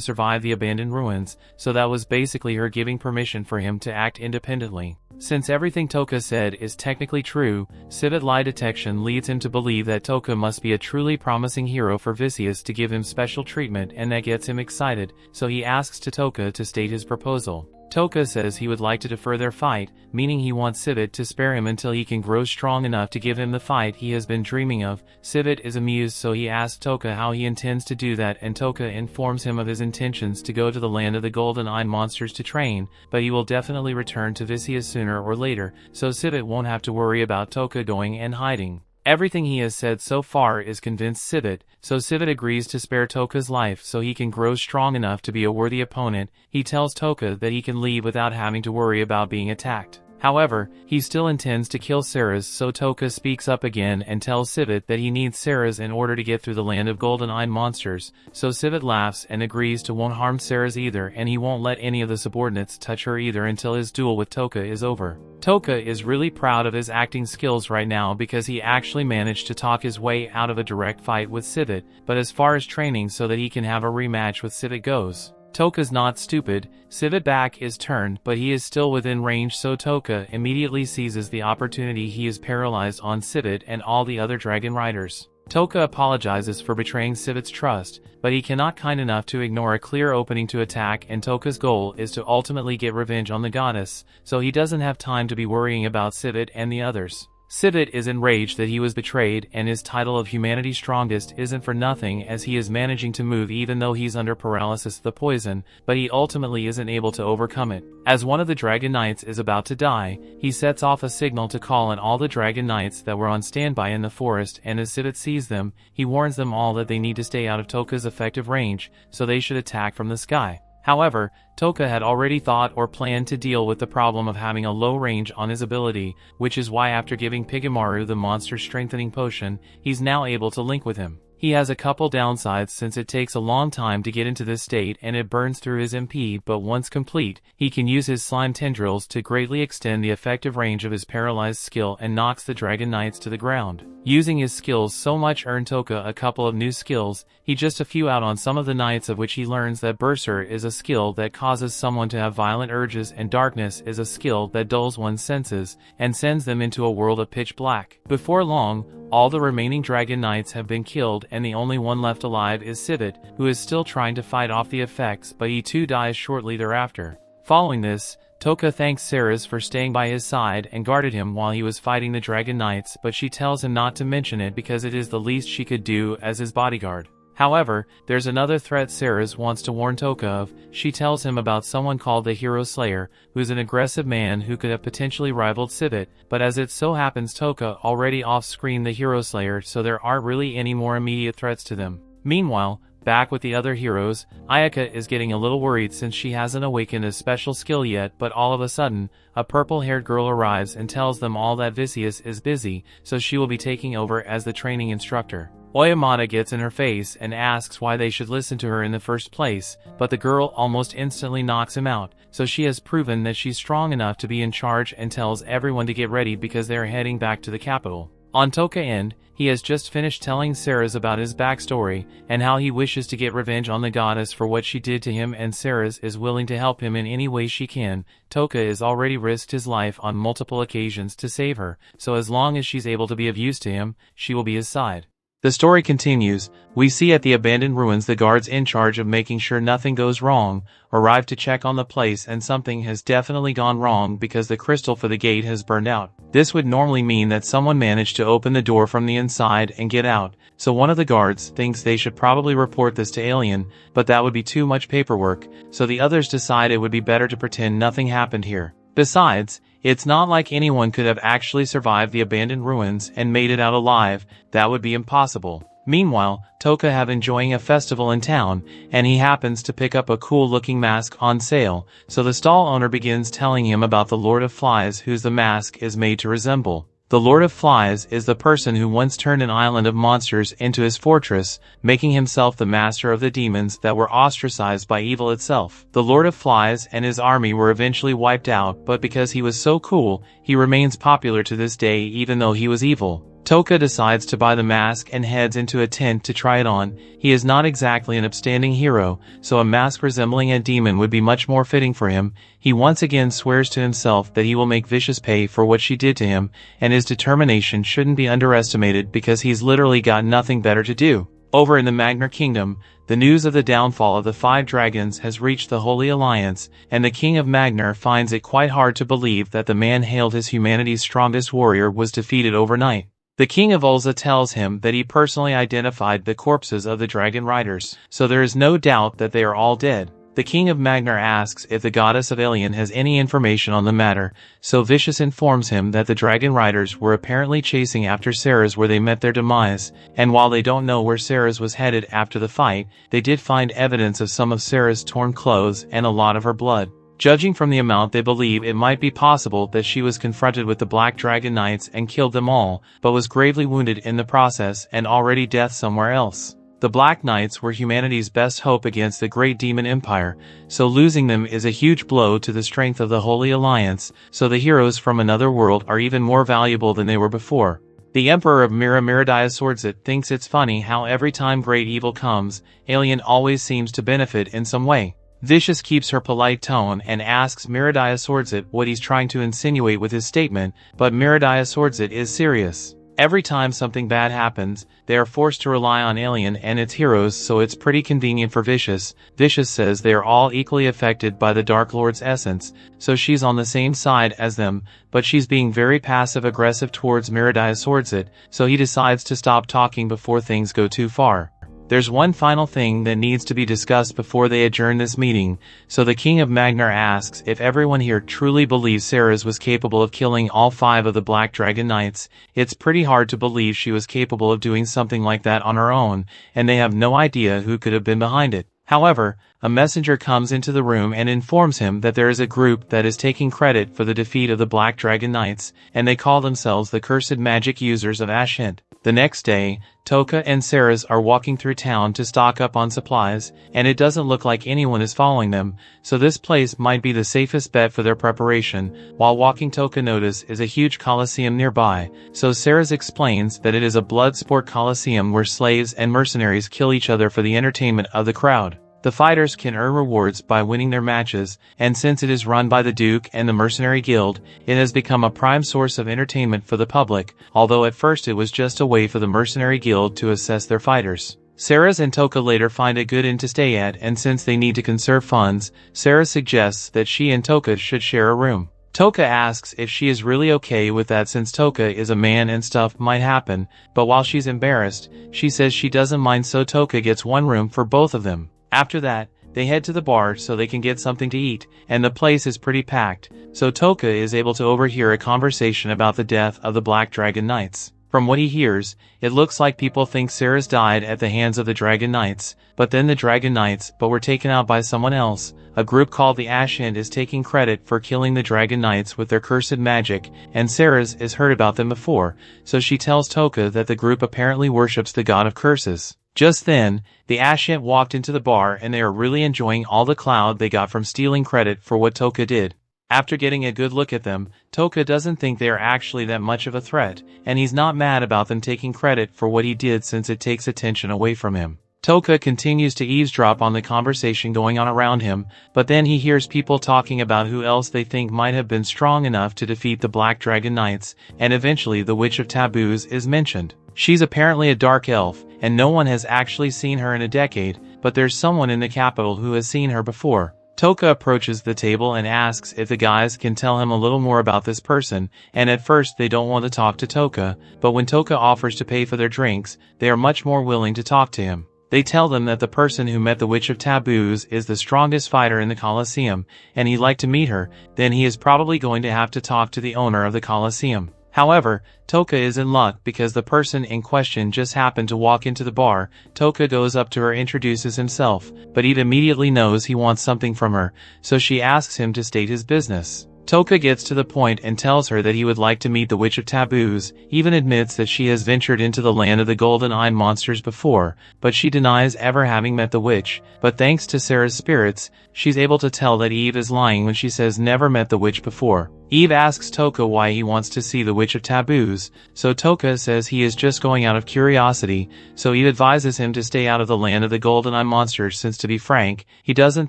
survive the abandoned ruins, so that was basically her giving permission for him to act independently. Since everything Touka said is technically true, Sivit lie detection leads him to believe that Touka must be a truly promising hero for Vicious to give him special treatment, and that gets him excited, so he asks Touka to state his proposal. Touka says he would like to defer their fight, meaning he wants Sivit to spare him until he can grow strong enough to give him the fight he has been dreaming of. Sivit is amused, so he asks Touka how he intends to do that, and Touka informs him of his intentions to go to the land of the golden-eyed monsters to train, but he will definitely return to Vicious sooner or later, so Sivit won't have to worry about Touka going and hiding. Everything he has said so far is convinced Sivit, so Sivit agrees to spare Touka's life so he can grow strong enough to be a worthy opponent. He tells Touka that he can leave without having to worry about being attacked. However, he still intends to kill Sarah's, so Touka speaks up again and tells Sivit that he needs Sarah's in order to get through the land of golden-eyed monsters, so Sivit laughs and agrees to won't harm Sarah's either, and he won't let any of the subordinates touch her either until his duel with Touka is over. Touka is really proud of his acting skills right now because he actually managed to talk his way out of a direct fight with Sivit, but as far as training so that he can have a rematch with Sivit goes, Touka's not stupid. Sivit back is turned, but he is still within range, so Touka immediately seizes the opportunity. He is paralyzed on Sivit and all the other dragon riders. Touka apologizes for betraying Sivit's trust, but he cannot kind enough to ignore a clear opening to attack, and Touka's goal is to ultimately get revenge on the goddess, so he doesn't have time to be worrying about Sivit and the others. Sivit is enraged that he was betrayed, and his title of humanity's strongest isn't for nothing, as he is managing to move even though he's under paralysis of the poison, but he ultimately isn't able to overcome it. As one of the Dragon Knights is about to die, he sets off a signal to call on all the Dragon Knights that were on standby in the forest, and as Sivit sees them, he warns them all that they need to stay out of Touka's effective range, so they should attack from the sky. However, Touka had already thought or planned to deal with the problem of having a low range on his ability, which is why after giving Pigamaru the monster strengthening potion, he's now able to link with him. He has a couple downsides since it takes a long time to get into this state and it burns through his MP, but once complete, he can use his slime tendrils to greatly extend the effective range of his paralyzed skill and knocks the Dragon Knights to the ground. Using his skills so much earned Touka a couple of new skills, he just a few out on some of the knights, of which he learns that Berser is a skill that causes someone to have violent urges and Darkness is a skill that dulls one's senses and sends them into a world of pitch black. Before long, all the remaining Dragon Knights have been killed and the only one left alive is Civet, who is still trying to fight off the effects, but he too dies shortly thereafter. Following this, Touka thanks Ceres for staying by his side and guarded him while he was fighting the Dragon Knights, but she tells him not to mention it because it is the least she could do as his bodyguard. However, there's another threat Ceres wants to warn Touka of. She tells him about someone called the Hero Slayer, who's an aggressive man who could have potentially rivaled Civet, but as it so happens Touka already off-screened the Hero Slayer, so there aren't really any more immediate threats to them. Meanwhile, back with the other heroes, Ayaka is getting a little worried since she hasn't awakened a special skill yet, but all of a sudden, a purple-haired girl arrives and tells them all that Vicious is busy, so she will be taking over as the training instructor. Oyamata gets in her face and asks why they should listen to her in the first place, but the girl almost instantly knocks him out, so she has proven that she's strong enough to be in charge and tells everyone to get ready because they are heading back to the capital. On Touka end, he has just finished telling Ceres about his backstory and how he wishes to get revenge on the goddess for what she did to him, and Ceres is willing to help him in any way she can. Touka has already risked his life on multiple occasions to save her, so as long as she's able to be of use to him, she will be his side. The story continues. We see at the abandoned ruins the guards in charge of making sure nothing goes wrong arrive to check on the place, and something has definitely gone wrong because the crystal for the gate has burned out. This would normally mean that someone managed to open the door from the inside and get out, so one of the guards thinks they should probably report this to Alien, but that would be too much paperwork, so the others decide it would be better to pretend nothing happened here. Besides, it's not like anyone could have actually survived the abandoned ruins and made it out alive. That would be impossible. Meanwhile, Touka have enjoying a festival in town, and he happens to pick up a cool-looking mask on sale, so the stall owner begins telling him about the Lord of Flies, whose the mask is made to resemble. The Lord of Flies is the person who once turned an island of monsters into his fortress, making himself the master of the demons that were ostracized by evil itself. The Lord of Flies and his army were eventually wiped out, but because he was so cool, he remains popular to this day even though he was evil. Touka decides to buy the mask and heads into a tent to try it on. He is not exactly an upstanding hero, so a mask resembling a demon would be much more fitting for him. He once again swears to himself that he will make Vicious pay for what she did to him, and his determination shouldn't be underestimated because he's literally got nothing better to do. Over in the Magnar Kingdom, the news of the downfall of the 5 dragons has reached the Holy Alliance, and the King of Magnar finds it quite hard to believe that the man hailed as humanity's strongest warrior was defeated overnight. The King of Ulza tells him that he personally identified the corpses of the Dragon Riders, so there is no doubt that they are all dead. The King of Magnar asks if the Goddess of Alien has any information on the matter, so Vicious informs him that the Dragon Riders were apparently chasing after Ceres where they met their demise, and while they don't know where Ceres was headed after the fight, they did find evidence of some of Ceres' torn clothes and a lot of her blood. Judging from the amount, they believe it might be possible that she was confronted with the Black Dragon Knights and killed them all, but was gravely wounded in the process and already dead somewhere else. The Black Knights were humanity's best hope against the Great Demon Empire, so losing them is a huge blow to the strength of the Holy Alliance, so the heroes from another world are even more valuable than they were before. The Emperor of Miridia Swordset thinks it's funny how every time great evil comes, Alien always seems to benefit in some way. Vicious keeps her polite tone and asks Miridia Swordset what he's trying to insinuate with his statement, but Miridia Swordset is serious. Every time something bad happens, they are forced to rely on Alien and its heroes, so it's pretty convenient for Vicious. Vicious says they are all equally affected by the Dark Lord's essence, so she's on the same side as them, but she's being very passive-aggressive towards Miridia Swordset, so he decides to stop talking before things go too far. There's one final thing that needs to be discussed before they adjourn this meeting, so the King of Magnar asks if everyone here truly believes Ceres was capable of killing all 5 of the Black Dragon Knights. It's pretty hard to believe she was capable of doing something like that on her own, and they have no idea who could have been behind it. However, a messenger comes into the room and informs him that there is a group that is taking credit for the defeat of the Black Dragon Knights, and they call themselves the Cursed Magic Users of Ashent. The next day, Touka and Ceres are walking through town to stock up on supplies, and it doesn't look like anyone is following them, so this place might be the safest bet for their preparation. While walking, Touka notices a huge coliseum nearby, so Ceres explains that it is a blood sport coliseum where slaves and mercenaries kill each other for the entertainment of the crowd. The fighters can earn rewards by winning their matches, and since it is run by the Duke and the Mercenary Guild, it has become a prime source of entertainment for the public, although at first it was just a way for the Mercenary Guild to assess their fighters. Ceres and Touka later find a good inn to stay at, and since they need to conserve funds, Ceres suggests that she and Touka should share a room. Touka asks if she is really okay with that since Touka is a man and stuff might happen, but while she's embarrassed, she says she doesn't mind, so Touka gets one room for both of them. After that, they head to the bar so they can get something to eat, and the place is pretty packed, so Touka is able to overhear a conversation about the death of the Black Dragon Knights. From what he hears, it looks like people think Ceres died at the hands of the Dragon Knights, but then the Dragon Knights were taken out by someone else. A group called the Ashent is taking credit for killing the Dragon Knights with their cursed magic, and Ceres has heard about them before, so she tells Touka that the group apparently worships the god of curses. Just then, the Ashent walked into the bar and they are really enjoying all the clout they got from stealing credit for what Touka did. After getting a good look at them, Touka doesn't think they are actually that much of a threat, and he's not mad about them taking credit for what he did since it takes attention away from him. Touka continues to eavesdrop on the conversation going on around him, but then he hears people talking about who else they think might have been strong enough to defeat the Black Dragon Knights, and eventually the Witch of Taboos is mentioned. She's apparently a dark elf, and no one has actually seen her in a decade, but there's someone in the capital who has seen her before. Touka approaches the table and asks if the guys can tell him a little more about this person, and at first they don't want to talk to Touka, but when Touka offers to pay for their drinks, they are much more willing to talk to him. They tell them that the person who met the Witch of Taboos is the strongest fighter in the Colosseum, and he'd like to meet her, then he is probably going to have to talk to the owner of the Colosseum. However, Touka is in luck because the person in question just happened to walk into the bar. Touka goes up to her, introduces himself, but Eve immediately knows he wants something from her, so she asks him to state his business. Touka gets to the point and tells her that he would like to meet the Witch of Taboos, even admits that she has ventured into the land of the golden eye monsters before, but she denies ever having met the witch, but thanks to Sarah's spirits, she's able to tell that Eve is lying when she says never met the witch before. Eve asks Touka why he wants to see the Witch of Taboos, so Touka says he is just going out of curiosity, so Eve advises him to stay out of the land of the golden eye monsters since, to be frank, he doesn't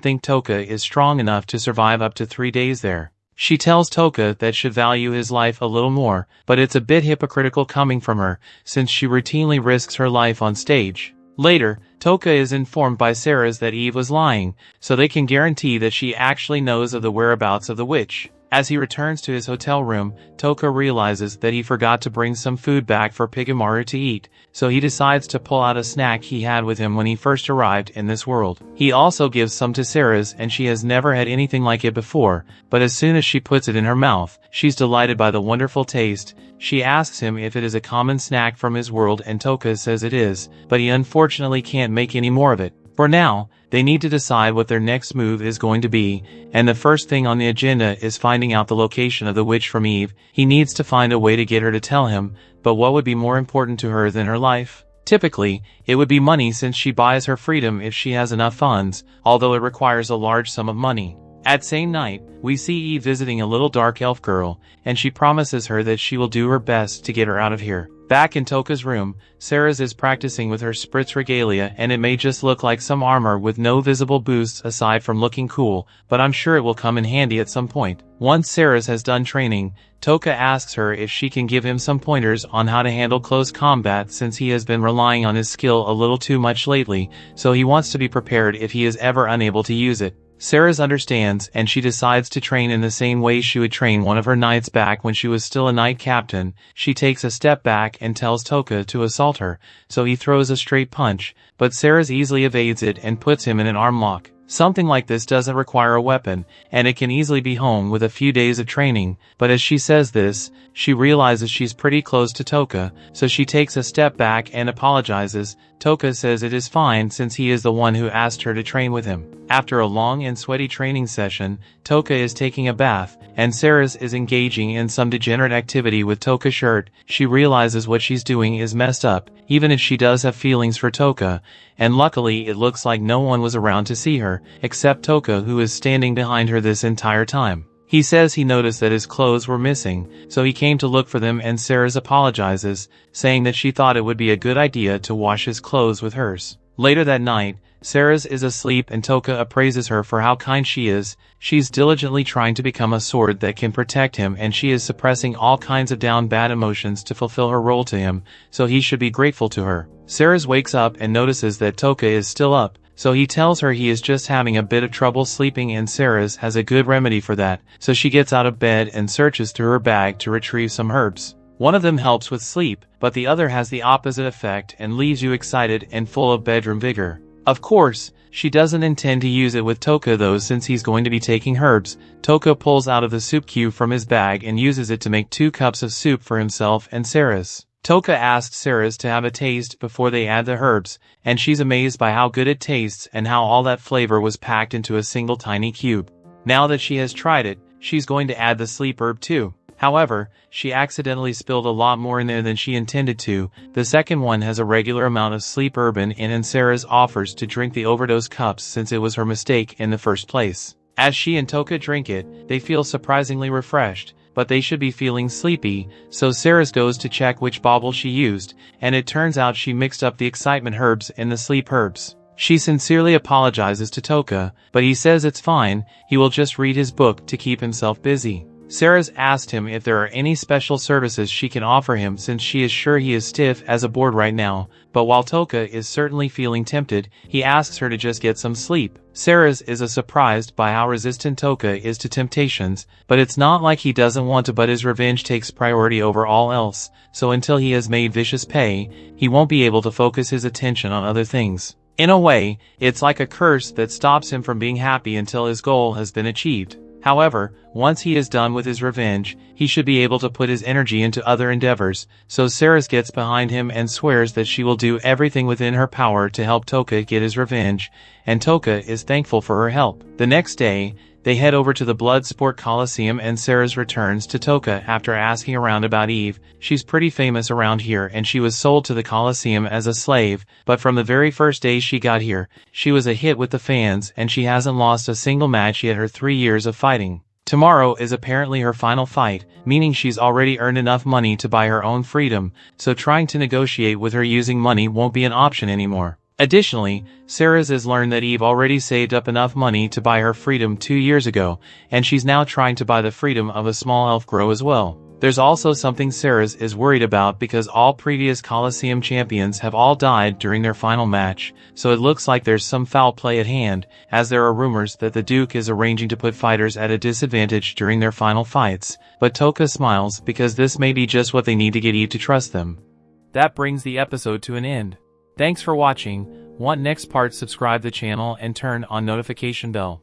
think Touka is strong enough to survive up to 3 days there. She tells Touka that should value his life a little more, but it's a bit hypocritical coming from her, since she routinely risks her life on stage. Later, Touka is informed by Ceres that Eve was lying, so they can guarantee that she actually knows of the whereabouts of the witch. As he returns to his hotel room, Touka realizes that he forgot to bring some food back for Pigamaru to eat, so he decides to pull out a snack he had with him when he first arrived in this world. He also gives some to Ceres, and she has never had anything like it before, but as soon as she puts it in her mouth, she's delighted by the wonderful taste. She asks him if it is a common snack from his world, and Touka says it is, but he unfortunately can't make any more of it. For now, they need to decide what their next move is going to be, and the first thing on the agenda is finding out the location of the witch from Eve. He needs to find a way to get her to tell him, but what would be more important to her than her life? Typically, it would be money, since she buys her freedom if she has enough funds, although it requires a large sum of money. At same night, we see Eve visiting a little dark elf girl, and she promises her that she will do her best to get her out of here. Back in Touka's room, Ceres is practicing with her spritz regalia, and it may just look like some armor with no visible boosts aside from looking cool, but I'm sure it will come in handy at some point. Once Ceres has done training, Touka asks her if she can give him some pointers on how to handle close combat, since he has been relying on his skill a little too much lately, so he wants to be prepared if he is ever unable to use it. Ceres understands, and she decides to train in the same way she would train one of her knights back when she was still a knight captain. She takes a step back and tells Touka to assault her, so he throws a straight punch, but Ceres easily evades it and puts him in an arm lock. Something like this doesn't require a weapon, and it can easily be honed with a few days of training, but as she says this, she realizes she's pretty close to Touka, so she takes a step back and apologizes. Touka says it is fine since he is the one who asked her to train with him. After a long and sweaty training session, Touka is taking a bath, and Ceres is engaging in some degenerate activity with Touka's shirt. She realizes what she's doing is messed up, even if she does have feelings for Touka, and luckily it looks like no one was around to see her, except Touka, who is standing behind her this entire time. He says he noticed that his clothes were missing, so he came to look for them, and Ceres apologizes, saying that she thought it would be a good idea to wash his clothes with hers. Later that night, Ceres is asleep and Touka appraises her for how kind she is. She's diligently trying to become a sword that can protect him, and she is suppressing all kinds of down bad emotions to fulfill her role to him, so he should be grateful to her. Ceres wakes up and notices that Touka is still up, so he tells her he is just having a bit of trouble sleeping, and Ceres has a good remedy for that, so she gets out of bed and searches through her bag to retrieve some herbs. One of them helps with sleep, but the other has the opposite effect and leaves you excited and full of bedroom vigor. Of course, she doesn't intend to use it with Touka though, since he's going to be taking herbs. Touka pulls out of the soup cube from his bag and uses it to make 2 cups of soup for himself and Ceres. Touka asks Ceres to have a taste before they add the herbs, and she's amazed by how good it tastes and how all that flavor was packed into a single tiny cube. Now that she has tried it, she's going to add the sleep herb too. However, she accidentally spilled a lot more in there than she intended to. The second one has a regular amount of sleep herb in, and Ceres offers to drink the overdose cups since it was her mistake in the first place. As she and Touka drink it, they feel surprisingly refreshed, but they should be feeling sleepy, so Ceres goes to check which bauble she used, and it turns out she mixed up the excitement herbs and the sleep herbs. She sincerely apologizes to Touka, but he says it's fine, he will just read his book to keep himself busy. Ceres asked him if there are any special services she can offer him since she is sure he is stiff as a board right now, but while Touka is certainly feeling tempted, he asks her to just get some sleep. Ceres is surprised by how resistant Touka is to temptations, but it's not like he doesn't want to, but his revenge takes priority over all else, so until he has made vicious pay, he won't be able to focus his attention on other things. In a way, it's like a curse that stops him from being happy until his goal has been achieved. However, once he is done with his revenge, he should be able to put his energy into other endeavors, so Ceres gets behind him and swears that she will do everything within her power to help Touka get his revenge, and Touka is thankful for her help. The next day, they head over to the Bloodsport Coliseum, and Ceres returns to Touka after asking around about Eve. She's pretty famous around here, and she was sold to the Coliseum as a slave, but from the very first day she got here, she was a hit with the fans, and she hasn't lost a single match yet her 3 years of fighting. Tomorrow is apparently her final fight, meaning she's already earned enough money to buy her own freedom, so trying to negotiate with her using money won't be an option anymore. Additionally, Ceres has learned that Eve already saved up enough money to buy her freedom 2 years ago, and she's now trying to buy the freedom of a small elf girl as well. There's also something Ceres is worried about because all previous Coliseum champions have all died during their final match, so it looks like there's some foul play at hand, as there are rumors that the Duke is arranging to put fighters at a disadvantage during their final fights, but Touka smiles because this may be just what they need to get Eve to trust them. That brings the episode to an end. Thanks for watching. Want next part? Subscribe the channel and turn on notification bell.